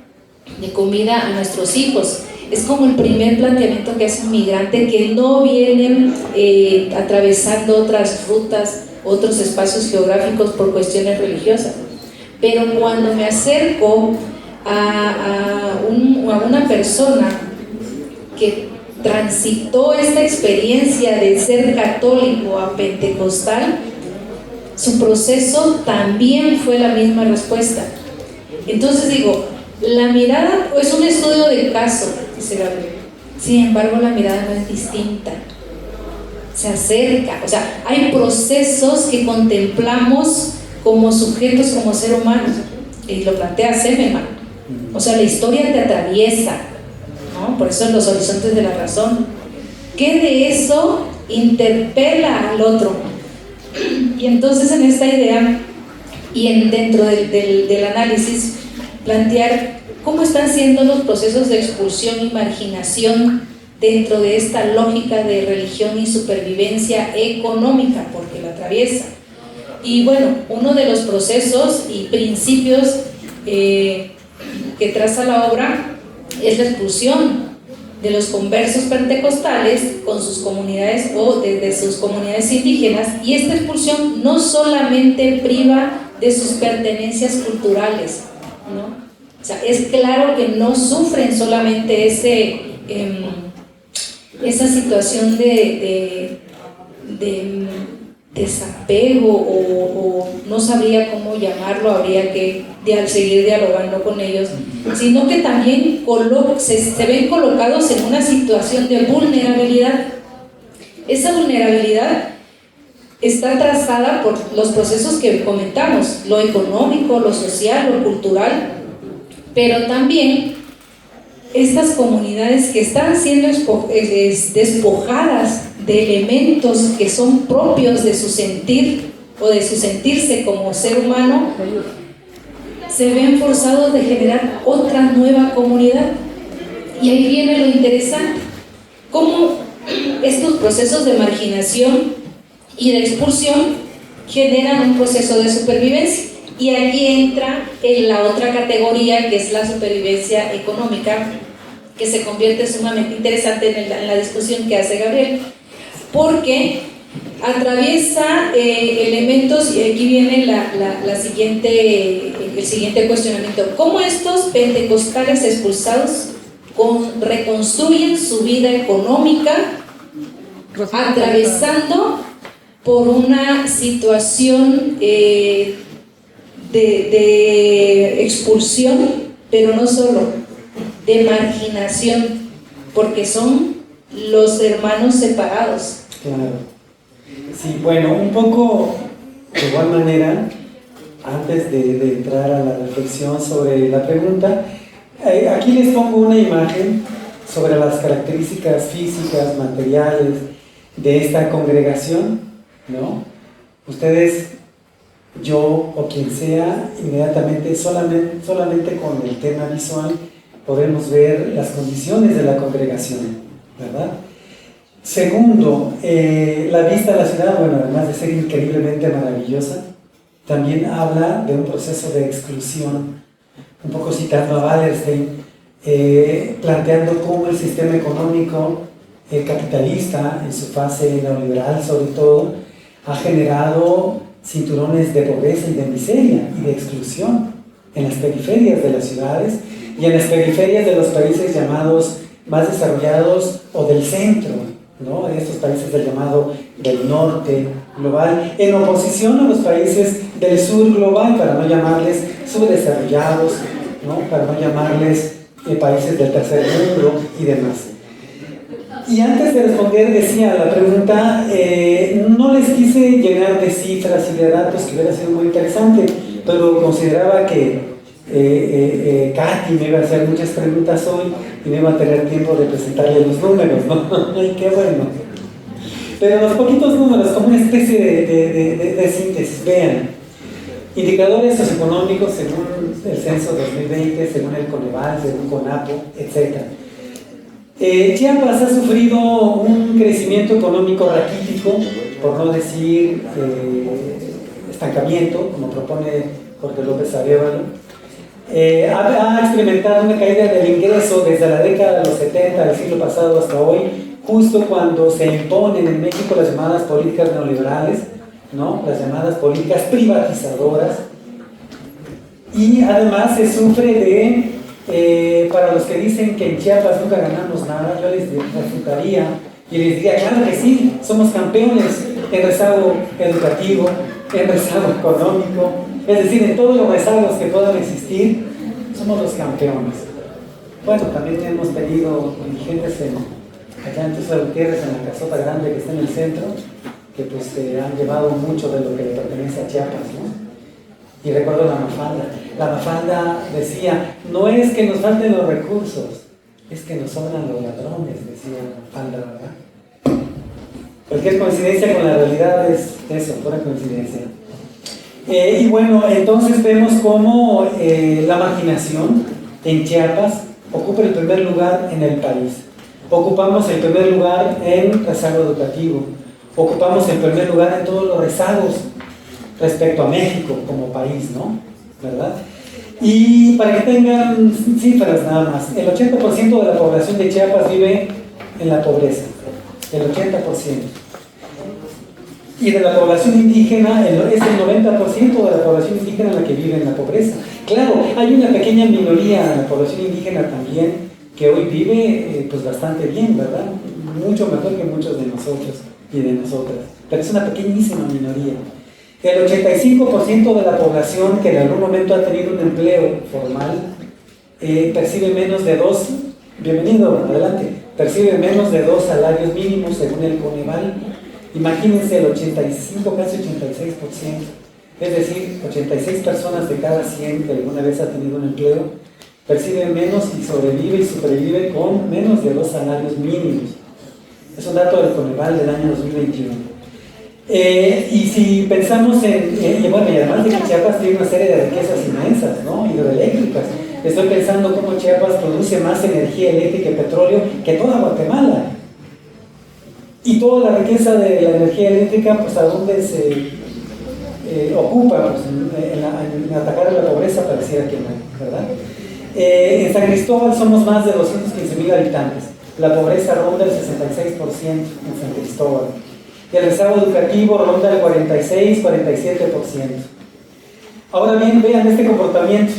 de comida a nuestros hijos. Es como el primer planteamiento que hace un migrante, que no vienen atravesando otras rutas, otros espacios geográficos por cuestiones religiosas. Pero cuando me acerco a una persona que transitó esta experiencia de ser católico a pentecostal, su proceso también fue la misma respuesta. Entonces digo, la mirada es un estudio de caso, dice Gabriel. Sin embargo, la mirada no es distinta, se acerca. O sea, hay procesos que contemplamos como sujetos, como ser humanos, y lo plantea Semelman. O sea, la historia te atraviesa, ¿no? Por eso en los horizontes de la razón. ¿Qué de eso interpela al otro? Y entonces en esta idea y dentro del análisis, plantear cómo están siendo los procesos de expulsión y marginación dentro de esta lógica de religión y supervivencia económica, porque la atraviesa. Y bueno, uno de los procesos y principios que traza la obra es la expulsión de los conversos pentecostales con sus comunidades o de sus comunidades indígenas, y esta expulsión no solamente priva de sus pertenencias culturales, ¿no? O sea, es claro que no sufren solamente esa situación de desapego o no sabría cómo llamarlo, habría que seguir dialogando con ellos, sino que también se ven colocados en una situación de vulnerabilidad. Esa vulnerabilidad está trazada por los procesos que comentamos, lo económico, lo social, lo cultural, pero también estas comunidades que están siendo despojadas de elementos que son propios de su sentir o de su sentirse como ser humano, se ven forzados de generar otra nueva comunidad. Y ahí viene lo interesante, cómo estos procesos de marginación y de expulsión generan un proceso de supervivencia. Y aquí entra en la otra categoría, que es la supervivencia económica, que se convierte sumamente interesante en la discusión que hace Gabriel, porque atraviesa elementos, y aquí viene el siguiente cuestionamiento: ¿cómo estos pentecostales expulsados reconstruyen su vida económica atravesando por una situación de expulsión, pero no solo, de marginación, porque son los hermanos separados? Claro. Sí, bueno, un poco de igual manera, antes de entrar a la reflexión sobre la pregunta, aquí les pongo una imagen sobre las características físicas, materiales de esta congregación, ¿no? Ustedes, yo o quien sea, inmediatamente, solamente con el tema visual, podemos ver las condiciones de la congregación, ¿verdad? Segundo, la vista a la ciudad, bueno, además de ser increíblemente maravillosa, también habla de un proceso de exclusión, un poco citando a Wallerstein, planteando cómo el sistema económico capitalista, en su fase neoliberal sobre todo, ha generado cinturones de pobreza y de miseria y de exclusión en las periferias de las ciudades y en las periferias de los países llamados más desarrollados o del centro, ¿no? Estos países del llamado del norte global, en oposición a los países del sur global, para no llamarles subdesarrollados, ¿no? Para no llamarles países del tercer mundo y demás. Y antes de responder, decía la pregunta, no les quise llenar de cifras y de datos, que hubiera sido muy interesante, pero consideraba que Katy me iba a hacer muchas preguntas hoy y no iba a tener tiempo de presentarle los números, ¿no? ¡Ay, qué bueno! Pero los poquitos números, como una especie de síntesis, vean. Indicadores socioeconómicos según el censo 2020, según el Coneval, según CONAPO, etc. Chiapas ha sufrido un crecimiento económico raquítico, por no decir estancamiento, como propone Jorge López Arévalo. Ha experimentado una caída del ingreso desde la década de los 70 del siglo pasado hasta hoy, justo cuando se imponen en México las llamadas políticas neoliberales, ¿no? Las llamadas políticas privatizadoras. Y además se sufre de, para los que dicen que en Chiapas nunca ganamos nada, yo les refutaría y les diría, claro que sí, somos campeones en rezago educativo, en rezago económico, es decir, en todos los rezagos que puedan existir, somos los campeones. Bueno, también hemos tenido dirigentes allá en Tuxtla Gutiérrez, en la casota grande que está en el centro, que pues han llevado mucho de lo que le pertenece a Chiapas, ¿no? Y recuerdo la Mafalda decía, no es que nos falten los recursos, es que nos sobran los ladrones, decía la Mafalda, ¿verdad? Cualquier coincidencia con la realidad es eso, pura coincidencia. Y bueno, entonces vemos cómo la marginación en Chiapas ocupa el primer lugar en el país. Ocupamos el primer lugar en rezago educativo, ocupamos el primer lugar en todos los rezagos respecto a México como país, ¿no? ¿Verdad? Y para que tengan cifras nada más, el 80% de la población de Chiapas vive en la pobreza, el 80%. Y de la población indígena, es el 90% de la población indígena la que vive en la pobreza. Claro, hay una pequeña minoría de la población indígena también que hoy vive pues bastante bien, ¿verdad? Mucho mejor que muchos de nosotros y de nosotras, pero es una pequeñísima minoría. El 85% de la población que en algún momento ha tenido un empleo formal percibe menos de dos, bienvenido, adelante, percibe menos de 2 salarios mínimos según el Coneval. Imagínense el 85, casi 86%, es decir, 86 personas de cada 100 que alguna vez ha tenido un empleo percibe menos y sobrevive y supervive con menos de 2 salarios mínimos. Es un dato del Coneval del año 2021. Y si pensamos bueno, y además de que Chiapas tiene una serie de riquezas inmensas, ¿no? Hidroeléctricas. Estoy pensando cómo Chiapas produce más energía eléctrica y petróleo que toda Guatemala. Y toda la riqueza de la energía eléctrica, pues ¿a dónde se ocupa? Pues en atacar a la pobreza pareciera que no, ¿verdad? En San Cristóbal somos más de 215,000 habitantes. La pobreza ronda el 66% en San Cristóbal. Y el rezago educativo ronda el 46-47%. Ahora bien, vean este comportamiento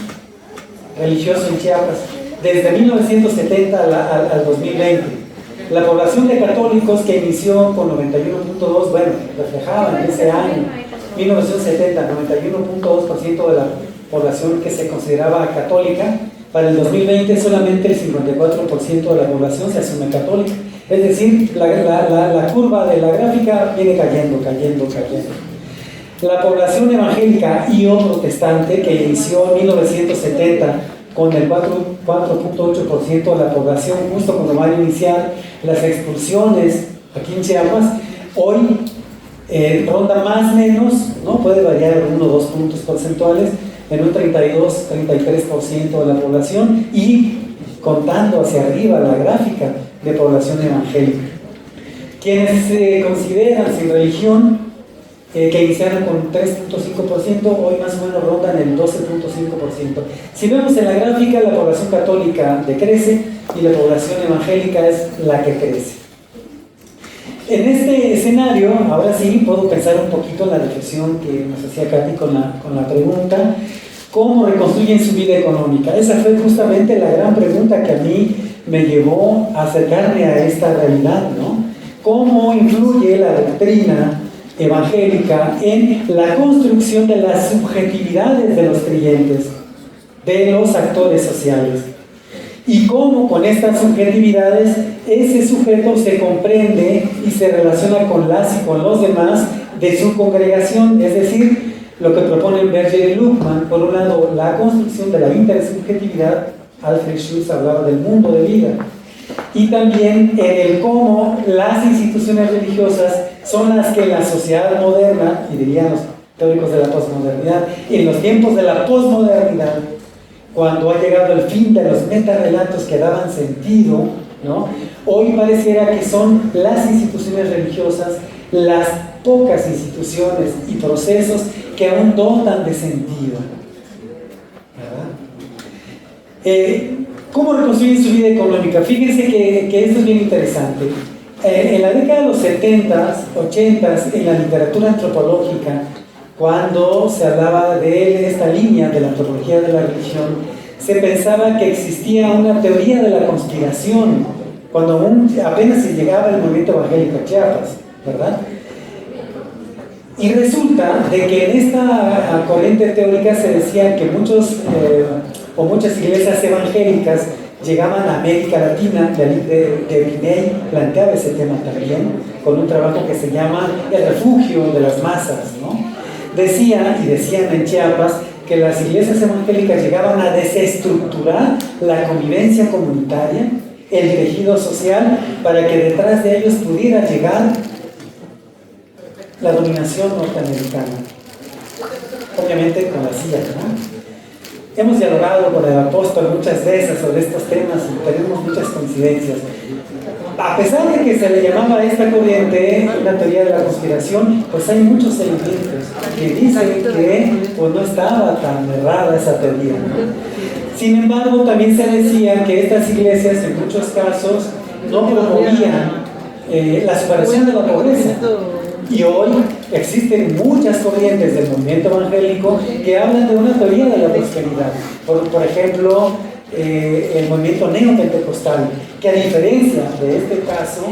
religioso en Chiapas. Desde 1970 al 2020, la población de católicos que inició con 91.2, bueno, reflejaba en ese año, 1970, 91.2% de la población que se consideraba católica. Para el 2020 solamente el 54% de la población se asume católica. Es decir, la curva de la gráfica viene cayendo. La población evangélica y o protestante, que inició en 1970 con el 4.8% de la población, justo cuando van a iniciar las expulsiones aquí en Chiapas, hoy ronda más o menos, ¿no? Puede variar 1 o 2 puntos porcentuales, en un 32-33% de la población, y contando hacia arriba la gráfica de población evangélica. Quienes se consideran sin religión, que iniciaron con 3.5%, hoy más o menos rondan el 12.5%. Si vemos en la gráfica, la población católica decrece y la población evangélica es la que crece. En este escenario, ahora sí puedo pensar un poquito en la reflexión que nos hacía Katy con la pregunta: ¿cómo reconstruyen su vida económica? Esa fue justamente la gran pregunta que a mí me llevó a acercarme a esta realidad, ¿no? ¿Cómo influye la doctrina evangélica en la construcción de las subjetividades de los creyentes, de los actores sociales? Y cómo con estas subjetividades ese sujeto se comprende y se relaciona con las y con los demás de su congregación. Es decir, lo que proponen Berger y Luhmann: por un lado, la construcción de la intersubjetividad. Alfred Schulz hablaba del mundo de vida. Y también en el cómo las instituciones religiosas son las que la sociedad moderna, y dirían los teóricos de la posmodernidad, en los tiempos de la posmodernidad, cuando ha llegado el fin de los metarrelatos que daban sentido, ¿no? Hoy pareciera que son las instituciones religiosas, las pocas instituciones y procesos que aún dotan de sentido, ¿verdad? ¿Cómo reconstruyen su vida económica? Fíjense que esto es bien interesante. En la década de los 70s, 80s, en la literatura antropológica, cuando se hablaba de esta línea de la antropología de la religión, se pensaba que existía una teoría de la conspiración, cuando apenas se llegaba el movimiento evangélico a Chiapas, ¿verdad? Y resulta de que en esta corriente teórica se decía que muchas iglesias evangélicas llegaban a América Latina. De Piney planteaba ese tema también, con un trabajo que se llama El refugio de las masas, ¿no? Decían en Chiapas que las iglesias evangélicas llegaban a desestructurar la convivencia comunitaria, el tejido social, para que detrás de ellos pudiera llegar la dominación norteamericana, obviamente con la CIA, ¿no? Hemos dialogado con el apóstol muchas veces sobre estos temas y tenemos muchas coincidencias. A pesar de que se le llamaba a esta corriente una teoría de la conspiración, pues hay muchos elementos que dicen que pues, no estaba tan errada esa teoría, ¿no? Sin embargo, también se decía que estas iglesias en muchos casos no promovían la superación de la pobreza. Y hoy existen muchas corrientes del movimiento evangélico que hablan de una teoría de la prosperidad. Por ejemplo, el movimiento neopentecostal, que a diferencia de este caso,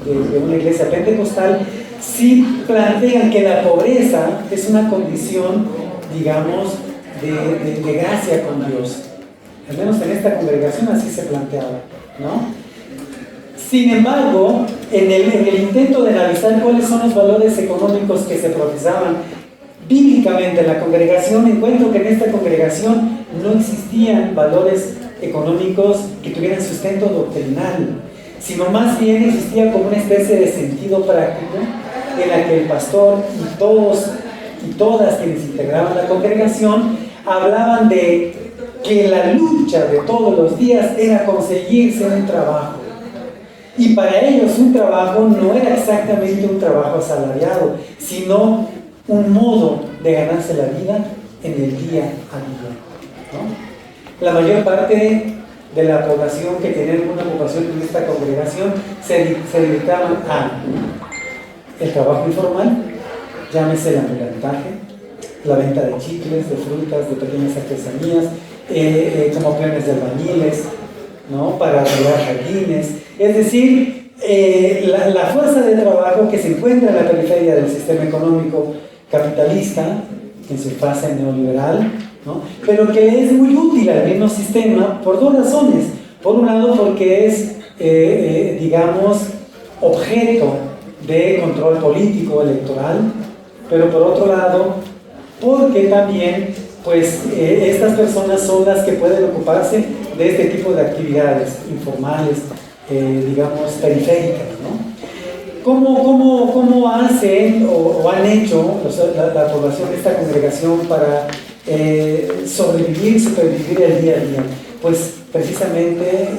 de una iglesia pentecostal, sí plantean que la pobreza es una condición, digamos, de gracia con Dios. Al menos en esta congregación así se planteaba, ¿no? Sin embargo, en el intento de analizar cuáles son los valores económicos que se profesaban bíblicamente en la congregación, encuentro que en esta congregación no existían valores económicos que tuvieran sustento doctrinal, sino más bien existía como una especie de sentido práctico en la que el pastor y todos y todas quienes integraban la congregación hablaban de que la lucha de todos los días era conseguirse un trabajo. Y para ellos un trabajo no era exactamente un trabajo asalariado, sino un modo de ganarse la vida en el día a día, ¿no? La mayor parte de la población que tenía alguna ocupación en esta congregación se dedicaban a el trabajo informal, llámese el ambulantaje, la venta de chicles, de frutas, de pequeñas artesanías, como peones de albañiles, ¿no? Para arreglar jardines. Es decir, la fuerza de trabajo que se encuentra en la periferia del sistema económico capitalista, en su fase neoliberal, ¿no? Pero que es muy útil al mismo sistema por dos razones. Por un lado, porque es, digamos, objeto de control político electoral, pero por otro lado, porque también pues estas personas son las que pueden ocuparse de este tipo de actividades informales, digamos, periféricas, ¿no? ¿Cómo hacen o han hecho la población de esta congregación para supervivir el día a día? Pues precisamente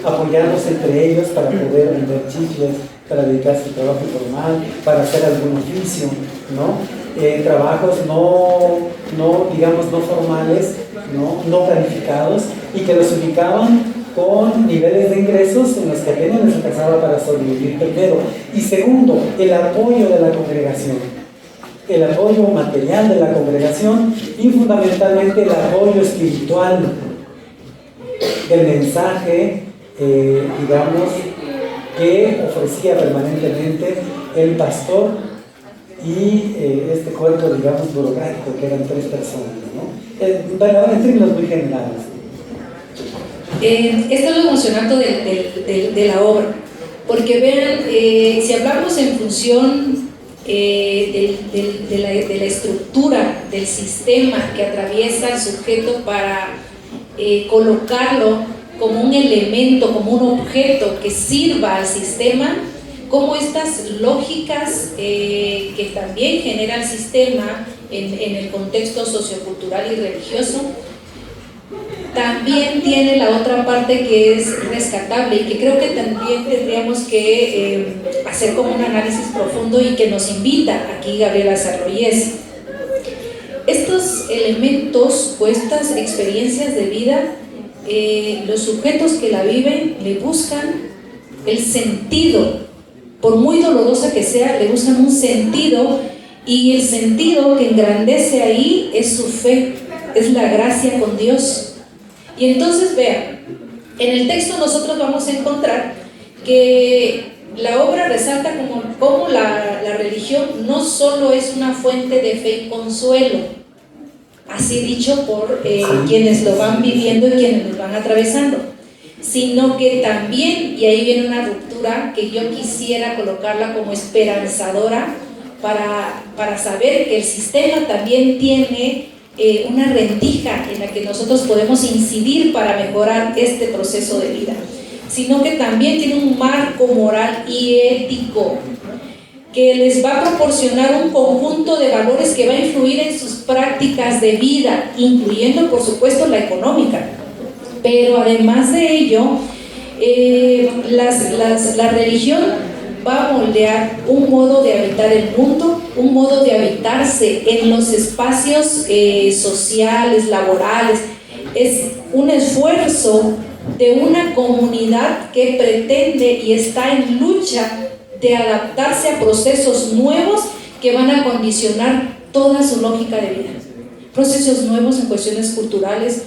apoyarnos entre ellos para poder vender chicles, para dedicarse al trabajo informal, para hacer algún oficio, ¿no? Trabajos digamos, no formales, no calificados, y que los ubicaban con niveles de ingresos en los que apenas les alcanzaba para sobrevivir primero. Y segundo, el apoyo de la congregación, el apoyo material de la congregación y fundamentalmente el apoyo espiritual del mensaje, digamos, que ofrecía permanentemente el pastor y este cuerpo, digamos, burocrático, que eran 3 personas, ¿no? En términos muy generales. Esto es lo emocionante de la obra, porque vean, si hablamos en función de la estructura del sistema que atraviesa al sujeto para colocarlo como un elemento, como un objeto que sirva al sistema, como estas lógicas que también genera el sistema en el contexto sociocultural y religioso, también tiene la otra parte que es rescatable y que creo que también tendríamos que hacer como un análisis profundo y que nos invita aquí Gabriela Sarroyes. Estos elementos o estas experiencias de vida, los sujetos que la viven le buscan el sentido, por muy dolorosa que sea, le buscan un sentido, y el sentido que engrandece ahí es su fe, es la gracia con Dios. Y entonces vean, en el texto nosotros vamos a encontrar que la obra resalta como la religión no solo es una fuente de fe y consuelo, así dicho por quienes lo van viviendo y quienes lo van atravesando, sino que también, y ahí viene una ruptura que yo quisiera colocarla como esperanzadora para saber que el sistema también tiene una rendija en la que nosotros podemos incidir para mejorar este proceso de vida, sino que también tiene un marco moral y ético que les va a proporcionar un conjunto de valores que va a influir en sus prácticas de vida, incluyendo por supuesto la económica. Pero además de ello, la religión va a moldear un modo de habitar el mundo, un modo de habitarse en los espacios sociales, laborales. Es un esfuerzo de una comunidad que pretende y está en lucha de adaptarse a procesos nuevos que van a condicionar toda su lógica de vida. Procesos nuevos en cuestiones culturales,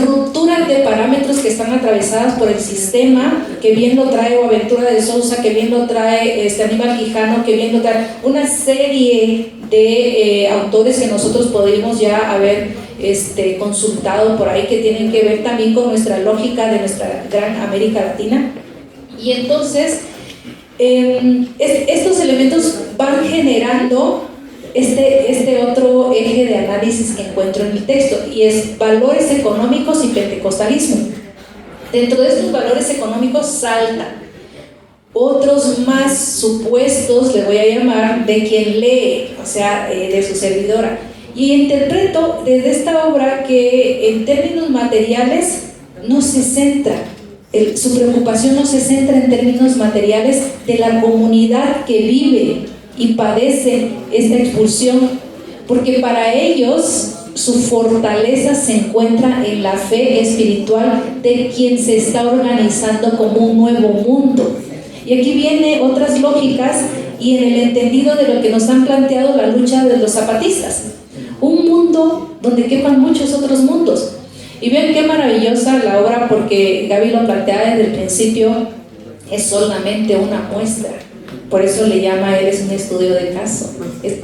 rupturas de parámetros que están atravesadas por el sistema, que bien lo trae Boaventura de Sousa, que bien lo trae Aníbal Quijano, que bien lo trae una serie de autores que nosotros podríamos ya haber consultado por ahí, que tienen que ver también con nuestra lógica de nuestra gran América Latina. Y entonces estos elementos van generando este otro eje de análisis que encuentro en el texto, y es valores económicos y pentecostalismo. Dentro de estos valores económicos salta otros más supuestos, le voy a llamar, de quien lee, o sea, de su servidora. Y interpreto desde esta obra que en términos materiales no se centra, su preocupación no se centra en términos materiales de la comunidad que vive y padece esta expulsión, porque para ellos su fortaleza se encuentra en la fe espiritual de quien se está organizando como un nuevo mundo. Y aquí vienen otras lógicas y en el entendido de lo que nos han planteado la lucha de los zapatistas. Un mundo donde quepan muchos otros mundos. Y vean qué maravillosa la obra, porque Gaby lo plantea desde el principio, es solamente una muestra. Por eso le llama, él es un estudio de caso.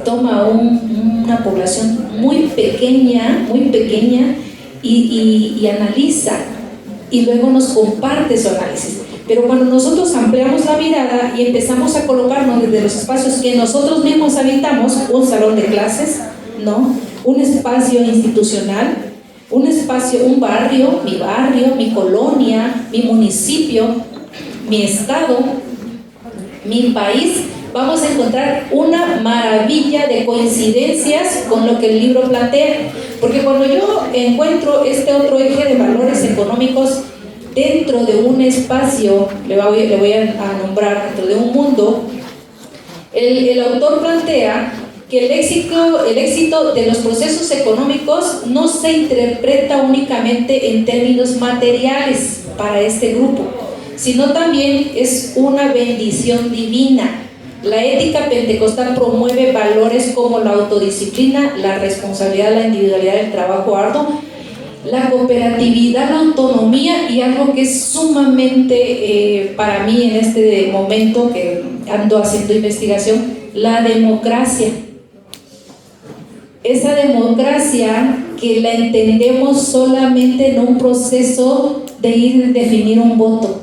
Toma una población muy pequeña y analiza, y luego nos comparte su análisis. Pero cuando nosotros ampliamos la mirada y empezamos a colocarnos desde los espacios que nosotros mismos habitamos, un salón de clases, ¿no? Un espacio institucional, un espacio, un barrio, mi colonia, mi municipio, mi estado, mi país, vamos a encontrar una maravilla de coincidencias con lo que el libro plantea. Porque cuando yo encuentro este otro eje de valores económicos dentro de un espacio, le voy a nombrar dentro de un mundo, el autor plantea que el éxito de los procesos económicos no se interpreta únicamente en términos materiales para este grupo, sino también es una bendición divina. La ética pentecostal promueve valores como la autodisciplina, la responsabilidad, la individualidad, el trabajo arduo, la cooperatividad, la autonomía, y algo que es sumamente para mí en este momento que ando haciendo investigación, la democracia. Esa democracia que la entendemos solamente en un proceso de ir a definir un voto.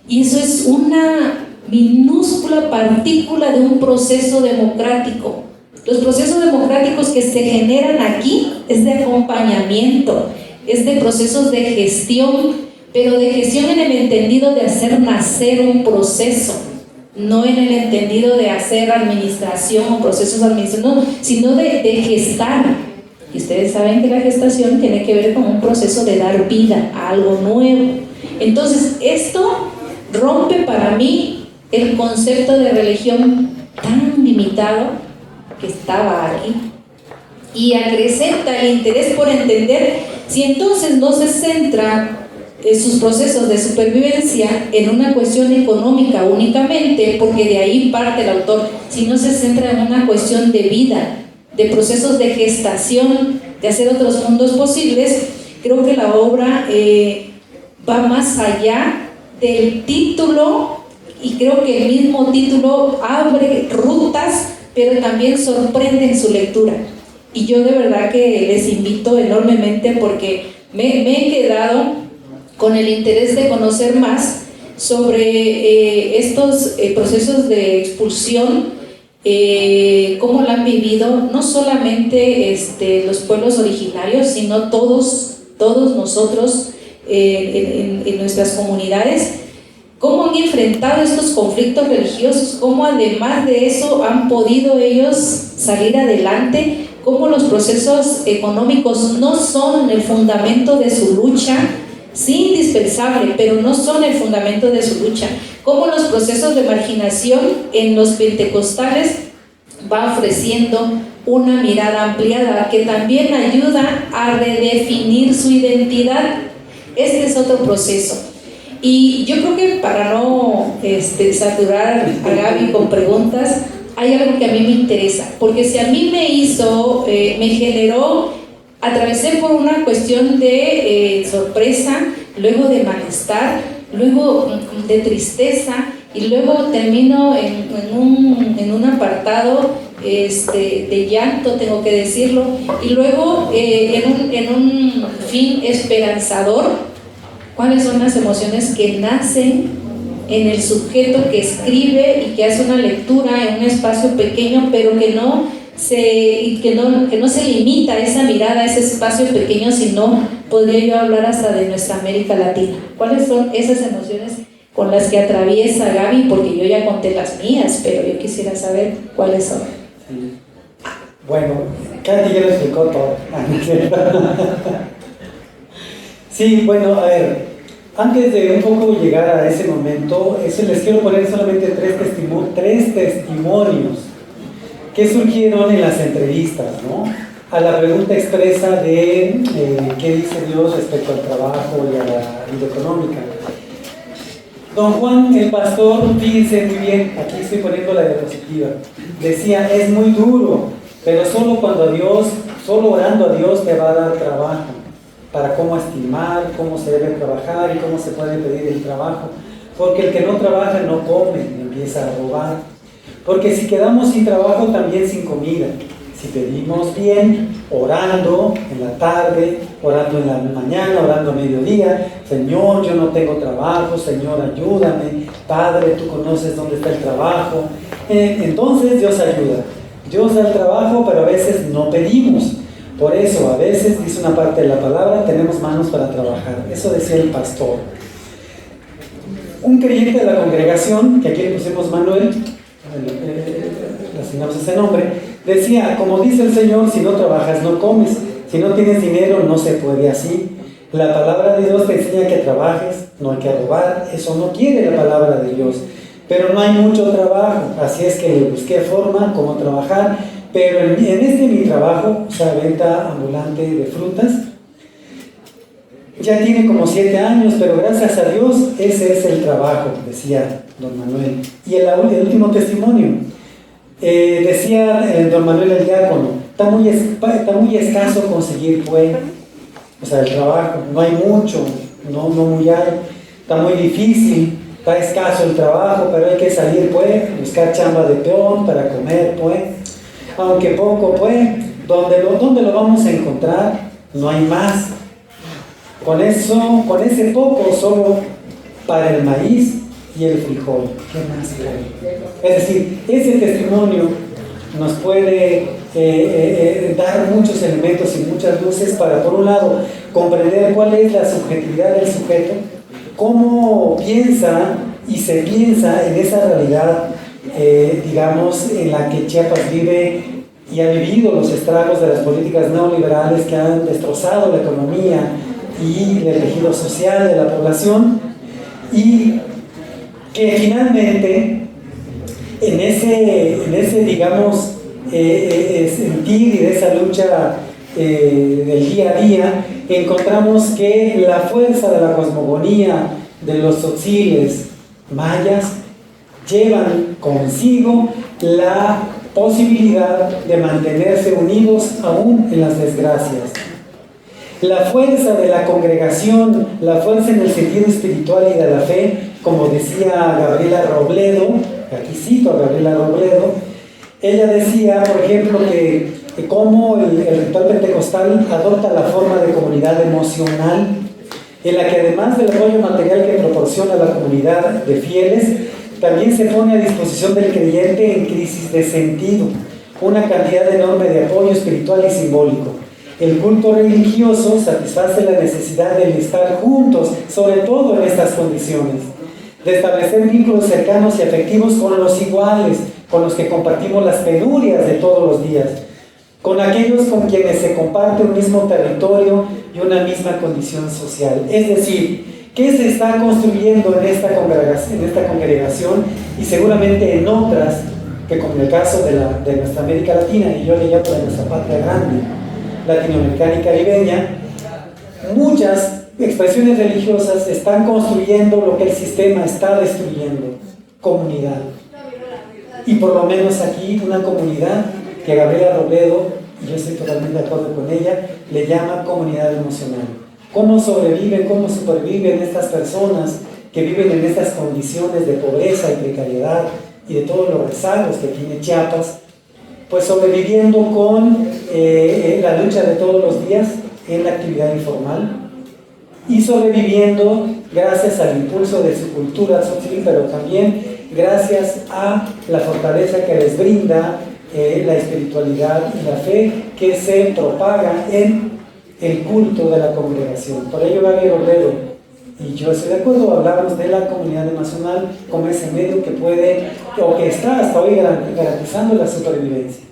Y eso es una minúscula partícula de un proceso democrático. Los procesos democráticos que se generan aquí es de acompañamiento, es de procesos de gestión, pero de gestión en el entendido de hacer nacer un proceso, no en el entendido de hacer administración o procesos administrativos, sino de gestar. Y ustedes saben que la gestación tiene que ver con un proceso de dar vida a algo nuevo. Entonces, esto rompe para mí el concepto de religión tan limitado que estaba aquí y acrecenta el interés por entender. Si entonces no se centra sus procesos de supervivencia en una cuestión económica únicamente, porque de ahí parte el autor, si no se centra en una cuestión de vida, de procesos de gestación, de hacer otros mundos posibles, creo que la obra va más allá del título, y creo que el mismo título abre rutas, pero también sorprende en su lectura. Y yo de verdad que les invito enormemente, porque me he quedado con el interés de conocer más sobre estos procesos de expulsión, cómo lo han vivido no solamente los pueblos originarios, sino todos nosotros en nuestras comunidades, cómo han enfrentado estos conflictos religiosos, cómo además de eso han podido ellos salir adelante, cómo los procesos económicos no son el fundamento de su lucha, sí indispensable, pero no son el fundamento de su lucha, cómo los procesos de marginación en los pentecostales va ofreciendo una mirada ampliada que también ayuda a redefinir su identidad. Este es otro proceso. Y yo creo que para no saturar a Gaby con preguntas, hay algo que a mí me interesa, porque si a mí me generó, atravesé por una cuestión de sorpresa, luego de malestar, luego de tristeza, y luego termino en un apartado de llanto, tengo que decirlo, y luego en un fin esperanzador. ¿Cuáles son las emociones que nacen en el sujeto que escribe y que hace una lectura en un espacio pequeño, pero que no se limita a esa mirada, a ese espacio pequeño, sino podría yo hablar hasta de nuestra América Latina? ¿Cuáles son esas emociones con las que atraviesa Gaby, porque yo ya conté las mías, pero yo quisiera saber cuáles son. Sí. Bueno, Katy ya lo explicó todo. Sí, bueno, a ver, antes de un poco llegar a ese momento, les quiero poner solamente tres testimonios que surgieron en las entrevistas, ¿no? A la pregunta expresa de qué dice Dios respecto al trabajo y a la vida económica. Don Juan, el pastor, fíjense muy bien, aquí estoy poniendo la diapositiva, decía, es muy duro, pero solo orando a Dios te va a dar trabajo, para cómo estimar, cómo se debe trabajar y cómo se puede pedir el trabajo, porque el que no trabaja no come, empieza a robar, porque si quedamos sin trabajo también sin comida. Si pedimos bien, orando en la tarde, orando en la mañana, orando a mediodía, Señor, yo no tengo trabajo, Señor, ayúdame, Padre, tú conoces dónde está el trabajo. Entonces Dios ayuda. Dios da el trabajo, pero a veces no pedimos. Por eso, a veces, dice una parte de la palabra, tenemos manos para trabajar. Eso decía el pastor. Un creyente de la congregación, que aquí le pusimos Manuel, le asignamos ese nombre, decía, como dice el Señor, si no trabajas no comes, si no tienes dinero no se puede así. La palabra de Dios te enseña que trabajes, no hay que robar, eso no quiere la palabra de Dios. Pero no hay mucho trabajo, así es que le busqué forma, cómo trabajar, pero en mi trabajo, o sea, venta ambulante de frutas, ya tiene como 7 años, pero gracias a Dios ese es el trabajo, decía don Manuel. Y el último testimonio, decía don Manuel el diácono, está muy escaso conseguir o sea, el trabajo, no hay mucho, no muy hay, está muy difícil, está escaso el trabajo, pero hay que salir buscar chamba de peón para comer aunque poco ¿dónde lo vamos a encontrar? No hay más. Con ese poco solo para el maíz y el frijol. ¿Qué más hay? Es decir, ese testimonio nos puede dar muchos elementos y muchas luces para, por un lado, comprender cuál es la subjetividad del sujeto, cómo piensa y se piensa en esa realidad, digamos, en la que Chiapas vive y ha vivido los estragos de las políticas neoliberales que han destrozado la economía y el tejido social de la población, y que finalmente en ese digamos, sentir y de esa lucha del día a día, encontramos que la fuerza de la cosmogonía de los tzotziles mayas llevan consigo la posibilidad de mantenerse unidos aún en las desgracias. La fuerza de la congregación, la fuerza en el sentido espiritual y de la fe, como decía Gabriela Robledo, aquí cito a Gabriela Robledo, ella decía, por ejemplo, que cómo el ritual pentecostal adopta la forma de comunidad emocional, en la que además del apoyo material que proporciona la comunidad de fieles, también se pone a disposición del creyente en crisis de sentido, una cantidad enorme de apoyo espiritual y simbólico. El culto religioso satisface la necesidad de estar juntos, sobre todo en estas condiciones, de establecer vínculos cercanos y afectivos con los iguales, con los que compartimos las penurias de todos los días, con aquellos con quienes se comparte un mismo territorio y una misma condición social. Es decir, ¿qué se está construyendo en esta congregación y seguramente en otras, que como en el caso de nuestra América Latina, y yo le llamo de nuestra patria grande, latinoamericana y caribeña, muchas expresiones religiosas están construyendo lo que el sistema está destruyendo: comunidad. Y por lo menos aquí una comunidad que Gabriela Robledo, y yo estoy totalmente de acuerdo con ella, le llama comunidad emocional. ¿Cómo superviven estas personas que viven en estas condiciones de pobreza y precariedad y de todos los rezagos que tiene Chiapas? Pues sobreviviendo con la lucha de todos los días en la actividad informal y sobreviviendo gracias al impulso de su cultura tzotzil, pero también gracias a la fortaleza que les brinda la espiritualidad y la fe que se propaga en el culto de la congregación. Por ello Gaby Robledo Y yo estoy de acuerdo, hablamos de la comunidad nacional como ese medio que puede, o que está hasta hoy garantizando la supervivencia.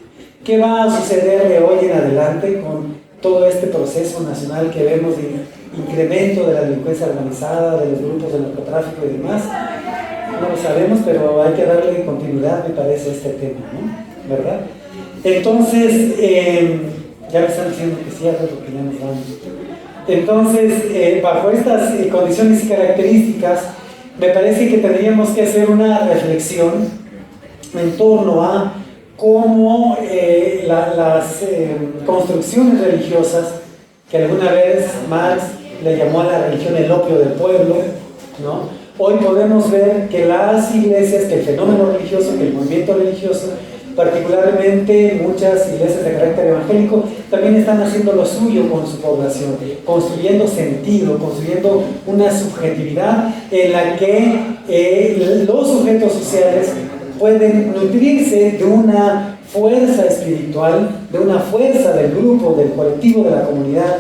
¿Qué va a suceder de hoy en adelante con todo este proceso nacional que vemos de incremento de la delincuencia organizada, de los grupos de narcotráfico y demás? No lo sabemos, pero hay que darle continuidad, me parece, a este tema, ¿no? ¿Verdad? Entonces, ya me están diciendo que sí, algo que ya nos vamos. Entonces, bajo estas condiciones y características, me parece que tendríamos que hacer una reflexión en torno a cómo las construcciones religiosas, que alguna vez Marx le llamó a la religión el opio del pueblo, ¿no? Hoy podemos ver que las iglesias, que el fenómeno religioso, que el movimiento religioso, particularmente muchas iglesias de carácter evangélico, también están haciendo lo suyo con su población, construyendo sentido, construyendo una subjetividad en la que los sujetos sociales pueden nutrirse de una fuerza espiritual, de una fuerza del grupo, del colectivo, de la comunidad,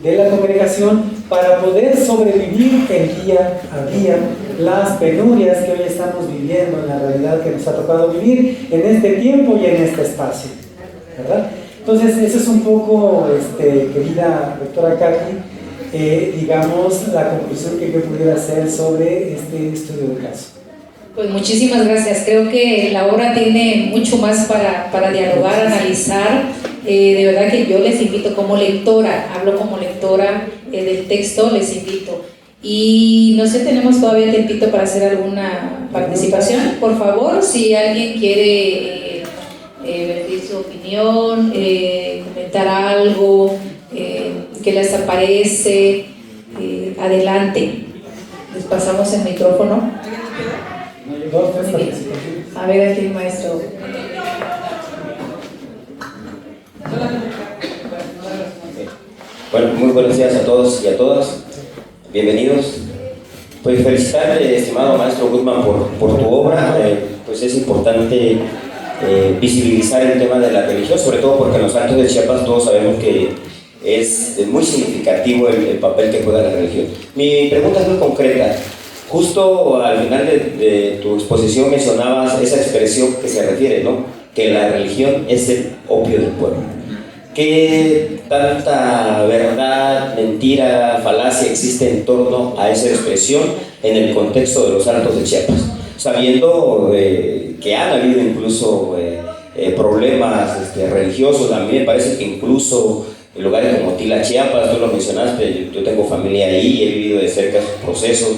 de la congregación, para poder sobrevivir el día a día las penurias que hoy estamos viviendo en la realidad que nos ha tocado vivir en este tiempo y en este espacio, ¿verdad? Entonces, esa es un poco, querida doctora Kaki, digamos, la conclusión que yo pudiera hacer sobre este estudio de caso. Pues muchísimas gracias. Creo que la obra tiene mucho más para dialogar, analizar. De verdad que yo les invito como lectora, hablo como lectora del texto, les invito. Y no sé, tenemos todavía tiempito para hacer alguna participación. Por favor, si alguien quiere vertir su opinión, comentar algo, que les aparece, adelante. Les pasamos el micrófono. A ver, aquí el maestro. Bueno, muy buenos días a todos y a todas. Bienvenidos. Pues felicitarle, estimado maestro Guzmán, por tu obra. Pues es importante visibilizar el tema de la religión, sobre todo porque en los Altos de Chiapas todos sabemos que es muy significativo el papel que juega la religión. Mi pregunta es muy concreta. Justo al final de tu exposición mencionabas esa expresión que se refiere, ¿no? Que la religión es el opio del pueblo. ¿Qué tanta verdad, mentira, falacia existe en torno a esa expresión en el contexto de los Altos de Chiapas? Sabiendo que han habido incluso problemas religiosos, a mí me parece que incluso en lugares como Tila, Chiapas, tú lo mencionaste, yo tengo familia ahí, he vivido de cerca esos procesos,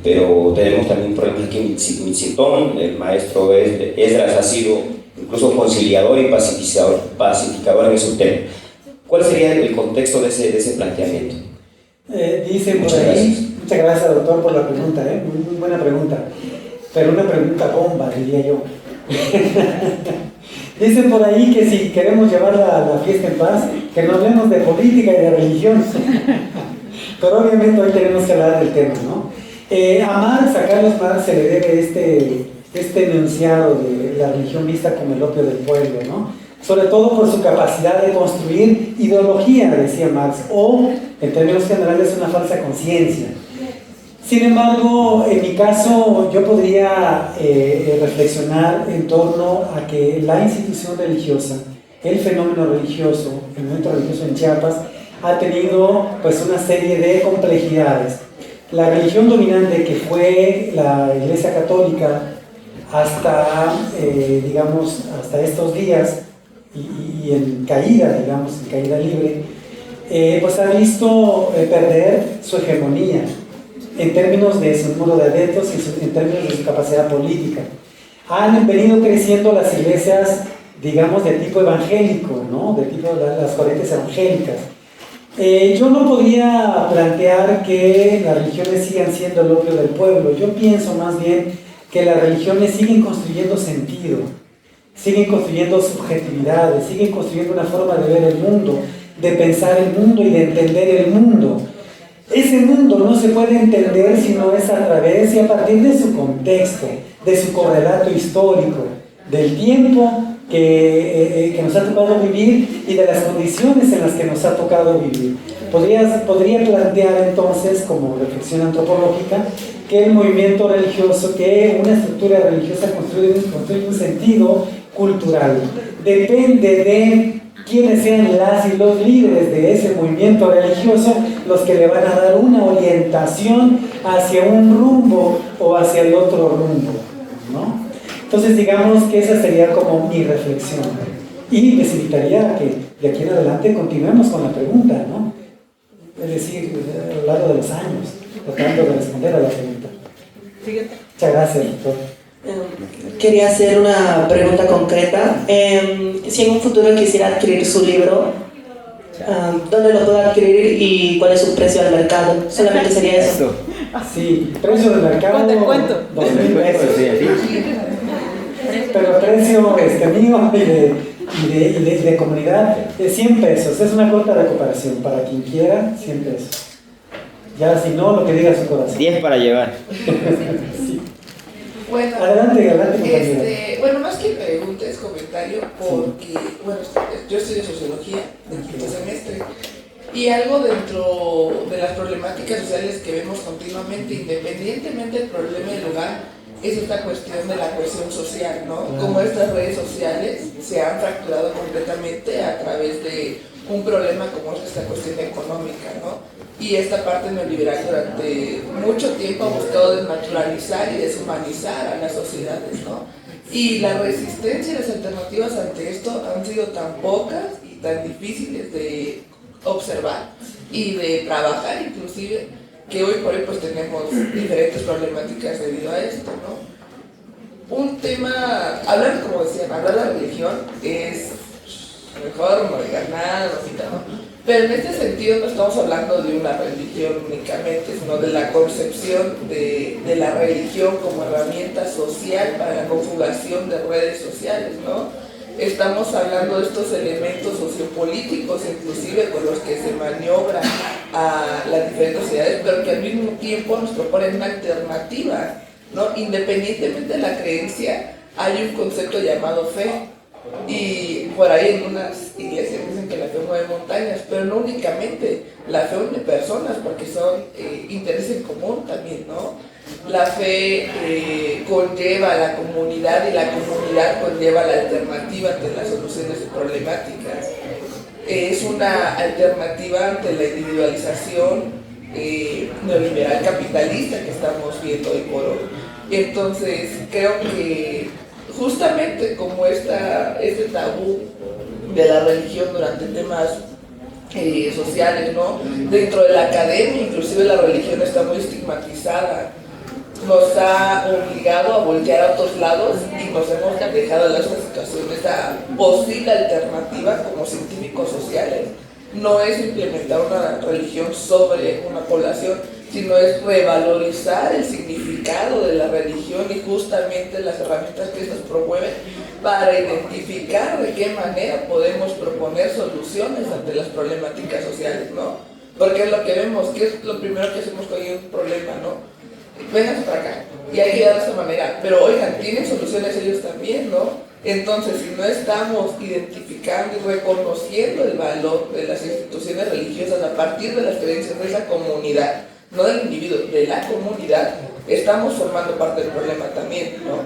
pero tenemos también problemas aquí en Mitzitón. El maestro Esdras ha sido incluso conciliador y pacificador en ese tema. ¿Cuál sería el contexto de ese planteamiento? Dice por ahí, muchas gracias doctor por la pregunta, muy buena pregunta, pero una pregunta bomba, diría yo. Dicen por ahí que si queremos llevar la fiesta en paz, que no hablemos de política y de religión. Pero obviamente hoy tenemos que hablar del tema, ¿no? A Carlos Marx se le debe este enunciado de la religión vista como el opio del pueblo, ¿no? Sobre todo por su capacidad de construir ideología, decía Marx, o en términos generales una falsa conciencia. Sin embargo, en mi caso yo podría reflexionar en torno a que la institución religiosa, el fenómeno religioso, el movimiento religioso en Chiapas, ha tenido pues una serie de complejidades. La religión dominante, que fue la Iglesia Católica hasta, digamos, hasta estos días, y en caída, digamos, en caída libre, pues ha visto perder su hegemonía en términos de su número de adeptos y en términos de su capacidad política. Han venido creciendo las iglesias, digamos, de tipo evangélico, ¿no? De tipo las corrientes evangélicas. Yo no podría plantear que las religiones sigan siendo el opio del pueblo. Yo pienso más bien que las religiones siguen construyendo sentido, siguen construyendo subjetividades, siguen construyendo una forma de ver el mundo, de pensar el mundo y de entender el mundo. Ese mundo no se puede entender si no es a través y a partir de su contexto, de su correlato histórico, del tiempo que nos ha tocado vivir y de las condiciones en las que nos ha tocado vivir. podría plantear entonces, como reflexión antropológica, que el movimiento religioso, que una estructura religiosa construye un sentido cultural. Depende de quiénes sean las y los líderes de ese movimiento religioso los que le van a dar una orientación hacia un rumbo o hacia el otro rumbo, ¿no? Entonces digamos que esa sería como mi reflexión. Y les invitaría a que de aquí en adelante continuemos con la pregunta, ¿no? Es decir, a lo largo de los años, tratando de responder a la pregunta. Muchas gracias, doctor. Quería hacer una pregunta concreta. Si en un futuro quisiera adquirir su libro, ¿dónde lo puedo adquirir y cuál es su precio al mercado? Solamente sería eso. Sí, precio del mercado. Cuento. 2.000 pesos. Pero precio mío y de comunidad, 100 pesos. Es una cuota de cooperación. Para quien quiera, 100 pesos. Ya, si no, lo que diga su corazón. 10 para llevar. Sí. Bueno, Adelante, compañera. bueno, más que pregunta es comentario, porque, bueno, yo estudio sociología del quinto semestre, y algo dentro de las problemáticas sociales que vemos continuamente, independientemente del problema del lugar, es esta cuestión de la cohesión social, ¿no? Como estas redes sociales se han fracturado completamente a través de un problema como es esta cuestión económica, ¿no? Y esta parte neoliberal durante mucho tiempo ha buscado desnaturalizar y deshumanizar a las sociedades, ¿no? Y la resistencia y las alternativas ante esto han sido tan pocas y tan difíciles de observar y de trabajar inclusive, que hoy por hoy pues tenemos diferentes problemáticas debido a esto, ¿no? Un tema, hablar, como decían, hablar de la religión es mejor no digas nada, ¿no? Pero en este sentido no estamos hablando de una religión únicamente, sino de la concepción de la religión como herramienta social para la conjugación de redes sociales, ¿no? Estamos hablando de estos elementos sociopolíticos, inclusive con los que se maniobra a las diferentes sociedades, pero que al mismo tiempo nos proponen una alternativa, ¿no? Independientemente de la creencia, hay un concepto llamado fe. Y por ahí en unas iglesias dicen que la fe mueve montañas, pero no únicamente, la fe une personas porque son intereses en común también, ¿no? La fe conlleva a la comunidad y la comunidad conlleva la alternativa ante las soluciones de problemáticas. Es una alternativa ante la individualización neoliberal capitalista que estamos viendo hoy por hoy. Entonces creo que justamente como este tabú de la religión durante temas sociales, ¿no? Dentro de la academia, inclusive la religión está muy estigmatizada, nos ha obligado a voltear a otros lados y nos hemos dejado en esta situación, esta posible alternativa como científicos sociales. No es implementar una religión sobre una población, sino es revalorizar el significado de la religión y justamente las herramientas que estas promueven para identificar de qué manera podemos proponer soluciones ante las problemáticas sociales, ¿no? Porque es lo que vemos, que es lo primero que hacemos cuando hay un problema, ¿no? Vénganse para acá, y hay que dar de esta manera, pero oigan, tienen soluciones ellos también, ¿no? Entonces, si no estamos identificando y reconociendo el valor de las instituciones religiosas a partir de las creencias de esa comunidad, no del individuo, de la comunidad, estamos formando parte del problema también, ¿no?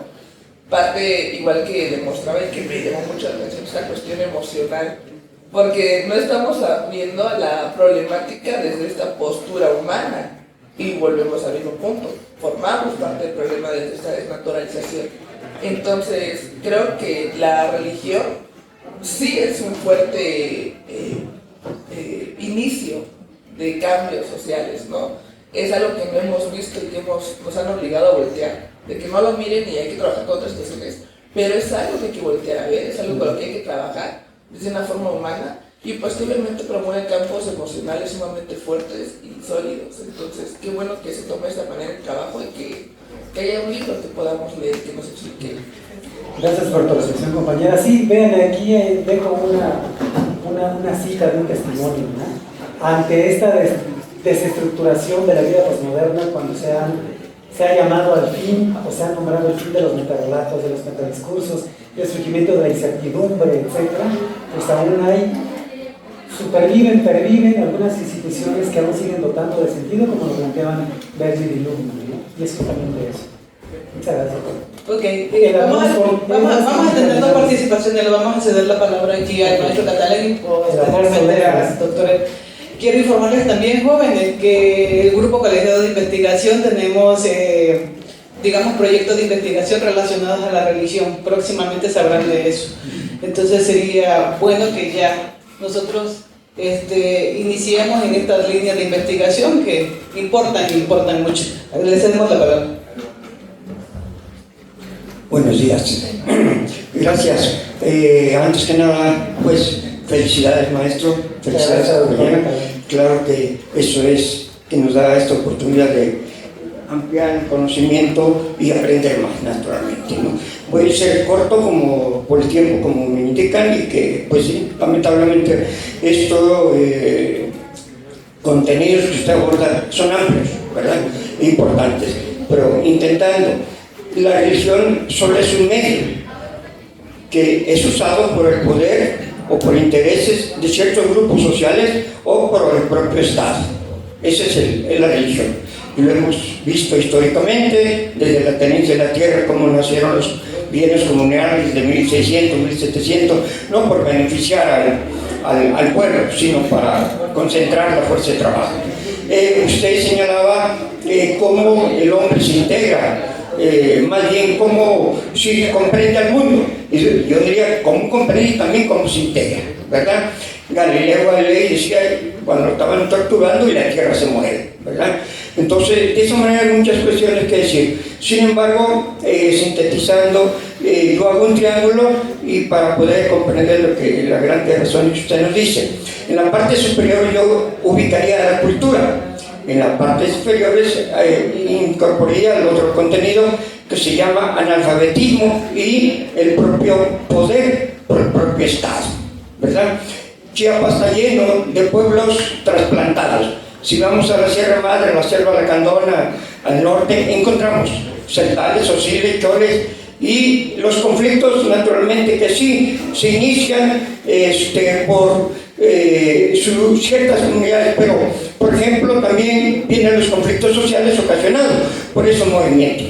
Parte, igual que demostraba y que me llamó mucho la atención, esta cuestión emocional, porque no estamos viendo la problemática desde esta postura humana, y volvemos al mismo punto, formamos parte del problema desde esta desnaturalización. Entonces, creo que la religión sí es un fuerte inicio de cambios sociales, ¿no? Es algo que no hemos visto y que nos han obligado a voltear, de que no lo miren y hay que trabajar con otras situaciones, pero es algo que hay que voltear a ver, es algo con lo que hay que trabajar desde una forma humana y posiblemente promueve campos emocionales sumamente fuertes y sólidos. Entonces, qué bueno que se tome de esta manera el trabajo y que haya un libro que podamos leer que nos explique. Gracias por tu reflexión, compañera. Sí, vean, aquí dejo una cita de un testimonio, ¿no? Ante esta desestructuración de la vida posmoderna, cuando se ha llamado al fin, o se ha nombrado el fin de los metarrelatos, de los metadiscursos, el surgimiento de la incertidumbre, etc., pues aún hay superviven, perviven algunas instituciones que aún siguen dotando de sentido, como lo planteaban Berger y Luhmann, ¿no? Y es justamente eso. Muchas gracias. Ok, vamos a tener dos participaciones, le vamos a ceder la palabra aquí al maestro Catalán y posteriormente a la doctora. Quiero informarles también, jóvenes, que el Grupo Colegiado de Investigación tenemos, digamos, proyectos de investigación relacionados a la religión. Próximamente sabrán de eso. Entonces sería bueno que ya nosotros iniciemos en estas líneas de investigación que importan mucho. Le cedemos la palabra. Buenos días. Gracias. Antes que nada, pues felicidades, maestro. Felicidades. Claro que eso es que nos da esta oportunidad de ampliar el conocimiento y aprender más, naturalmente, ¿no? Voy a ser corto como por el tiempo, como me indican, y que, pues sí, lamentablemente estos contenidos que usted aborda son amplios, ¿verdad? Importantes, pero intentando. La religión solo es un medio que es usado por el poder o por intereses de ciertos grupos sociales o por el propio Estado. Esa es la religión. Y lo hemos visto históricamente, desde la tenencia de la tierra, cómo nacieron los bienes comunales de 1600, 1700, no por beneficiar al pueblo, sino para concentrar la fuerza de trabajo. Usted señalaba cómo el hombre se integra. Más bien cómo se comprende al mundo, y yo diría cómo comprende y también cómo se integra, ¿verdad? Galileo Galilei decía cuando lo estaban torturando y la tierra se mueve, ¿verdad? Entonces, de esa manera hay muchas cuestiones que decir. Sin embargo, sintetizando, yo hago un triángulo y para poder comprender lo que la gran razón que usted nos dice. En la parte superior yo ubicaría la cultura. En la parte superior incorporaría el otro contenido que se llama analfabetismo y el propio poder por el propio Estado, ¿verdad? Chiapas está lleno de pueblos trasplantados. Si vamos a la Sierra Madre, a la Selva Lacandona, al norte, encontramos celtales, osiles, choles, y los conflictos naturalmente que sí se inician por ciertas comunidades, pero por ejemplo también vienen los conflictos sociales ocasionados por esos movimientos.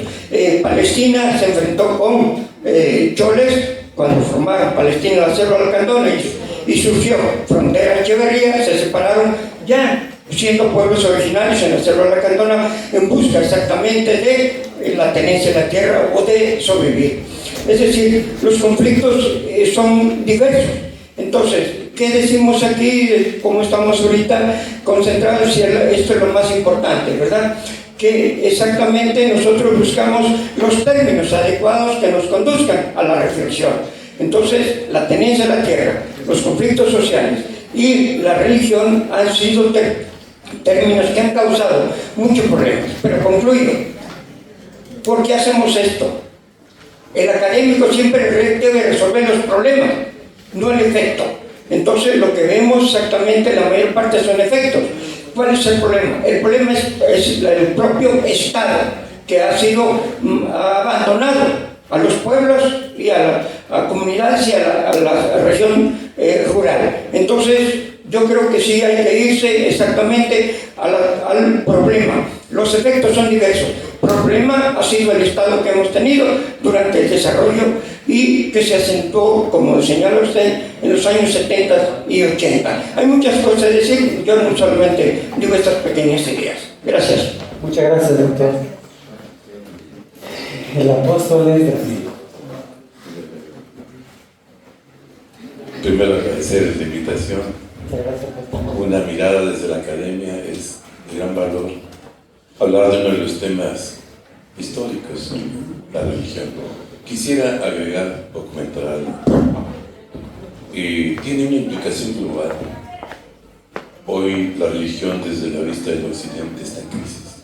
Palestina se enfrentó con choles cuando formaron Palestina, la Selva Lacandona, y surgió Frontera Echeverría, se separaron ya siendo pueblos originarios en la Selva Lacandona en busca exactamente de la tenencia de la tierra o de sobrevivir. Es decir, los conflictos son diversos. Entonces, ¿qué decimos aquí? ¿Cómo estamos ahorita concentrados? Y esto es lo más importante, ¿verdad? Que exactamente nosotros buscamos los términos adecuados que nos conduzcan a la reflexión. Entonces, la tenencia de la tierra, los conflictos sociales y la religión han sido términos que han causado muchos problemas. Pero concluyo, ¿por qué hacemos esto? El académico siempre debe resolver los problemas, no el efecto. Entonces lo que vemos exactamente la mayor parte son efectos. ¿Cuál es el problema? El problema es el propio Estado, que ha sido abandonado a los pueblos y a comunidades y a la región rural. Entonces yo creo que sí hay que irse exactamente al problema. Los efectos son diversos. El problema ha sido el estado que hemos tenido durante el desarrollo y que se acentuó, como señala usted, en los años 70 y 80. Hay muchas cosas a decir, yo no solamente digo estas pequeñas ideas. Gracias. Muchas gracias, doctor. El apóstol es Brasil. Primero agradecer la invitación. Una mirada desde la academia es de gran valor. Hablar de uno de los temas históricos, la religión. Quisiera agregar o comentar algo. Tiene una implicación global. Hoy la religión desde la vista del occidente está en crisis.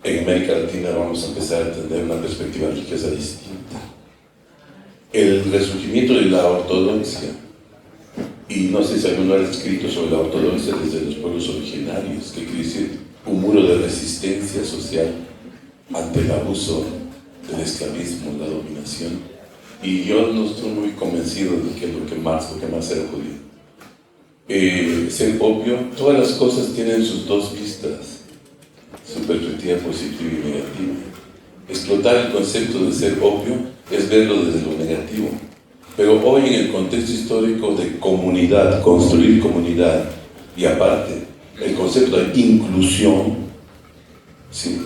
En América Latina vamos a empezar a tener una perspectiva religiosa distinta. El resurgimiento de la ortodoxia, y no sé si alguno ha escrito sobre la ortodoxia desde los pueblos originarios, que quiere decir un muro de resistencia social ante el abuso del esclavismo, la dominación. Y yo no estoy muy convencido de que lo que más era judío. ser opio, todas las cosas tienen sus dos vistas, su perspectiva positiva y negativa. Explotar el concepto de ser opio es verlo desde lo negativo. Pero hoy en el contexto histórico de comunidad, construir comunidad, y aparte el concepto de inclusión, ¿sí?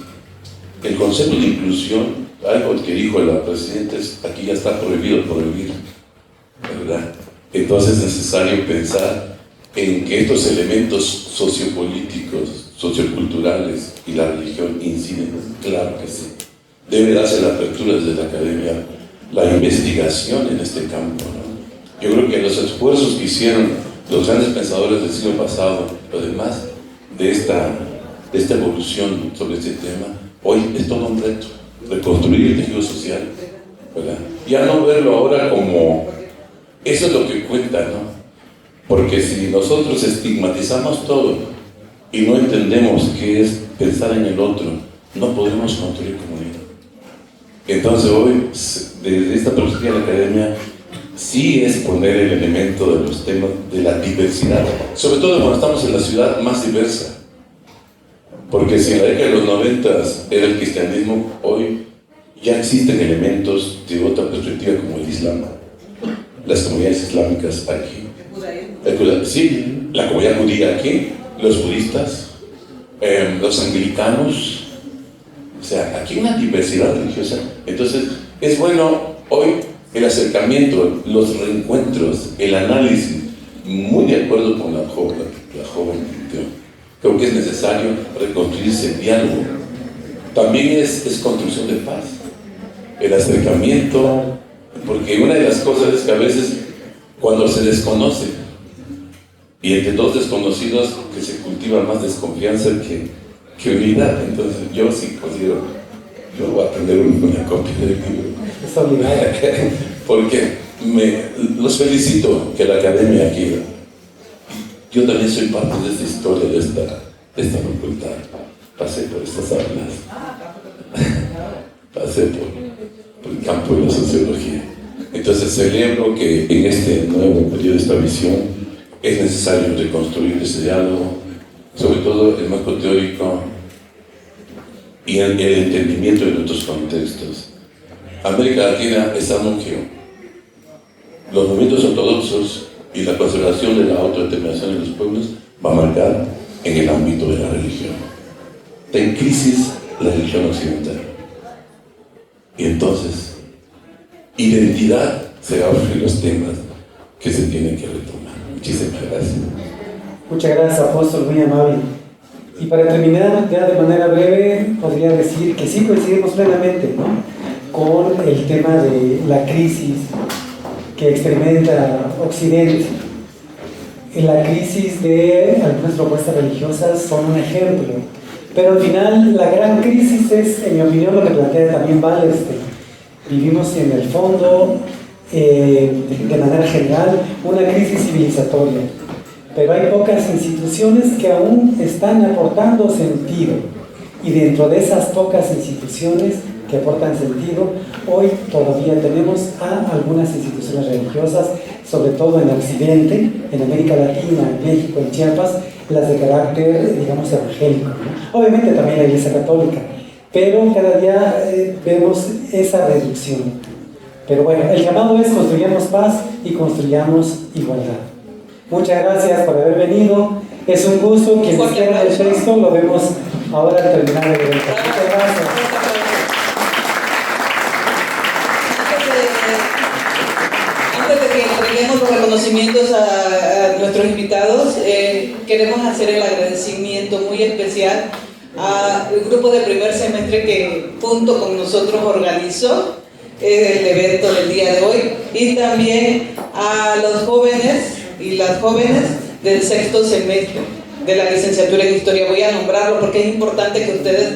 El concepto de inclusión, algo que dijo la presidenta, es aquí ya está prohibido prohibir, ¿verdad? Entonces es necesario pensar en que estos elementos sociopolíticos, socioculturales y la religión inciden, claro que sí. Debe darse la apertura desde la academia, la investigación en este campo, ¿no? Yo creo que los esfuerzos que hicieron los grandes pensadores del siglo pasado, además de esta evolución sobre este tema, hoy es todo un reto, reconstruir el tejido social, ¿verdad? Ya no verlo ahora como, eso es lo que cuenta, ¿no? Porque si nosotros estigmatizamos todo y no entendemos qué es pensar en el otro, no podemos construir comunidad. Entonces hoy, desde esta perspectiva de la academia, sí es poner el elemento de los temas de la diversidad, sobre todo cuando estamos en la ciudad más diversa. Porque si en la década de los 90 era el cristianismo, hoy ya existen elementos de otra perspectiva como el Islam, las comunidades islámicas aquí. Sí, la comunidad judía aquí, los budistas, los anglicanos. O sea, aquí hay una diversidad religiosa. Entonces, es bueno hoy el acercamiento, los reencuentros, el análisis, muy de acuerdo con la joven. Creo que es necesario reconstruir ese diálogo. También es construcción de paz, el acercamiento, porque una de las cosas es que a veces cuando se desconoce y entre dos desconocidos que se cultiva más desconfianza que unidad. Entonces yo sí considero, yo voy a tener una copia del libro. Es obligado. Porque los felicito que la academia aquí, yo también soy parte de esta historia, de esta facultad. Pasé por estas aulas, pasé por el campo de la sociología. Entonces celebro que en este nuevo periodo de esta visión es necesario reconstruir ese diálogo, sobre todo el marco teórico y el entendimiento de nuestros contextos. América Latina está en un giro. Los movimientos ortodoxos y la conservación de la autodeterminación de los pueblos va a marcar en el ámbito de la religión. Está en crisis la religión occidental. Y entonces, identidad será uno de los temas que se tienen que retomar. Muchísimas gracias. Muchas gracias, apóstol, muy amable. Y para terminar, ya de manera breve, podría decir que sí coincidimos plenamente, ¿no?, con el tema de la crisis que experimenta Occidente. La crisis de algunas propuestas religiosas son un ejemplo, pero al final la gran crisis es, en mi opinión, lo que plantea también Wallerstein. Vivimos en el fondo, de manera general, una crisis civilizatoria, pero hay pocas instituciones que aún están aportando sentido, y dentro de esas pocas instituciones que aportan sentido, hoy todavía tenemos a algunas instituciones religiosas, sobre todo en Occidente, en América Latina, en México, en Chiapas, las de carácter, digamos, evangélico, ¿no? Obviamente también la Iglesia Católica, pero cada día vemos esa reducción. Pero bueno, el llamado es construyamos paz y construyamos igualdad. Muchas gracias por haber venido. Es un gusto. Quienes quieran el texto lo vemos ahora al terminar el evento. Muchas gracias. Antes de que entreguemos los reconocimientos a nuestros invitados, queremos hacer el agradecimiento muy especial al grupo de primer semestre que junto con nosotros organizó el evento del día de hoy, y también a los jóvenes y las jóvenes del sexto semestre de la licenciatura en Historia. Voy a nombrarlo porque es importante que ustedes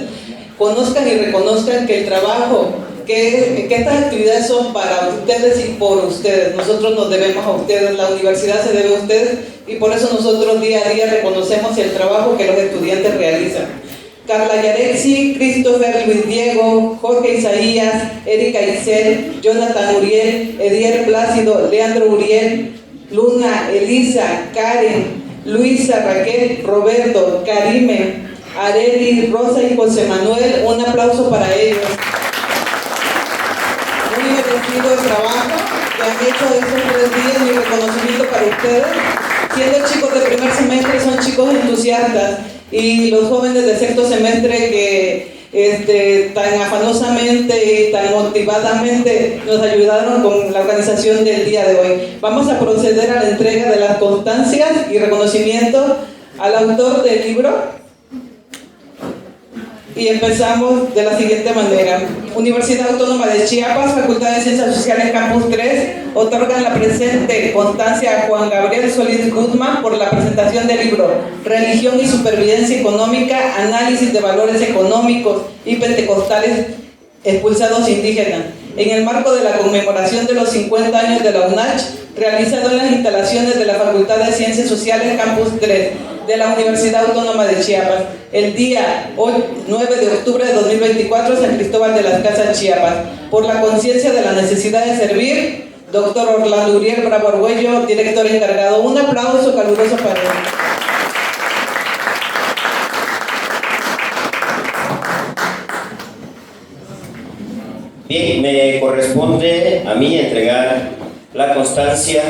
conozcan y reconozcan que el trabajo, que estas actividades son para ustedes y por ustedes. Nosotros nos debemos a ustedes, la universidad se debe a ustedes, y por eso nosotros día a día reconocemos el trabajo que los estudiantes realizan. Carla Yarexi, Christopher Luis Diego, Jorge Isaías, Erika Isel, Jonathan Uriel, Edier Plácido, Leandro Uriel, Luna, Elisa, Karen, Luisa, Raquel, Roberto, Karime, Areli, Rosa y José Manuel. Un aplauso para ellos. Muy merecido el trabajo que han hecho estos 3 días. Mi reconocimiento para ustedes. Siendo chicos de primer semestre, son chicos entusiastas, y los jóvenes de sexto semestre que tan afanosamente y tan motivadamente nos ayudaron con la organización del día de hoy. Vamos a proceder a la entrega de las constancias y reconocimiento al autor del libro. Y empezamos de la siguiente manera. Universidad Autónoma de Chiapas, Facultad de Ciencias Sociales, Campus 3, otorgan la presente constancia a Juan Gabriel Solís Guzmán por la presentación del libro Religión y Supervivencia Económica, Análisis de Valores Económicos y Pentecostales Expulsados Indígenas, en el marco de la conmemoración de los 50 años de la UNACH, realizado en las instalaciones de la Facultad de Ciencias Sociales, Campus 3, de la Universidad Autónoma de Chiapas, el día 9 de octubre de 2024, San Cristóbal de las Casas, Chiapas. Por la conciencia de la necesidad de servir, doctor Orlando Uriel Bravo Arguello, director encargado. Un aplauso caluroso para él. Bien, me corresponde a mí entregar la constancia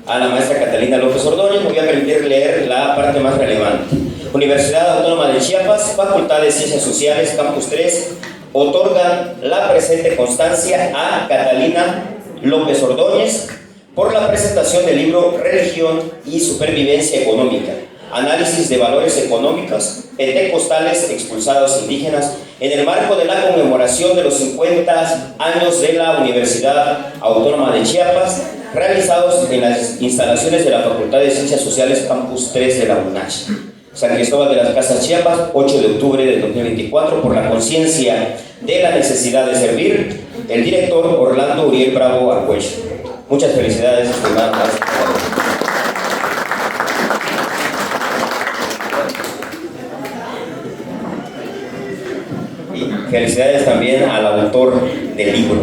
a la maestra Catalina López Ordóñez. Me voy a permitir leer la parte más relevante. Universidad Autónoma de Chiapas, Facultad de Ciencias Sociales, Campus 3, otorgan la presente constancia a Catalina López Ordóñez por la presentación del libro Religión y Supervivencia Económica, Análisis de Valores Económicos, Pentecostales Expulsados Indígenas, en el marco de la conmemoración de los 50 años de la Universidad Autónoma de Chiapas, realizados en las instalaciones de la Facultad de Ciencias Sociales, Campus 3 de la UNACH. San Cristóbal de las Casas, Chiapas, 8 de octubre de 2024, por la conciencia de la necesidad de servir, el director Orlando Uriel Bravo Arguello. Muchas felicidades, estimada maestra. Y felicidades también al autor del libro.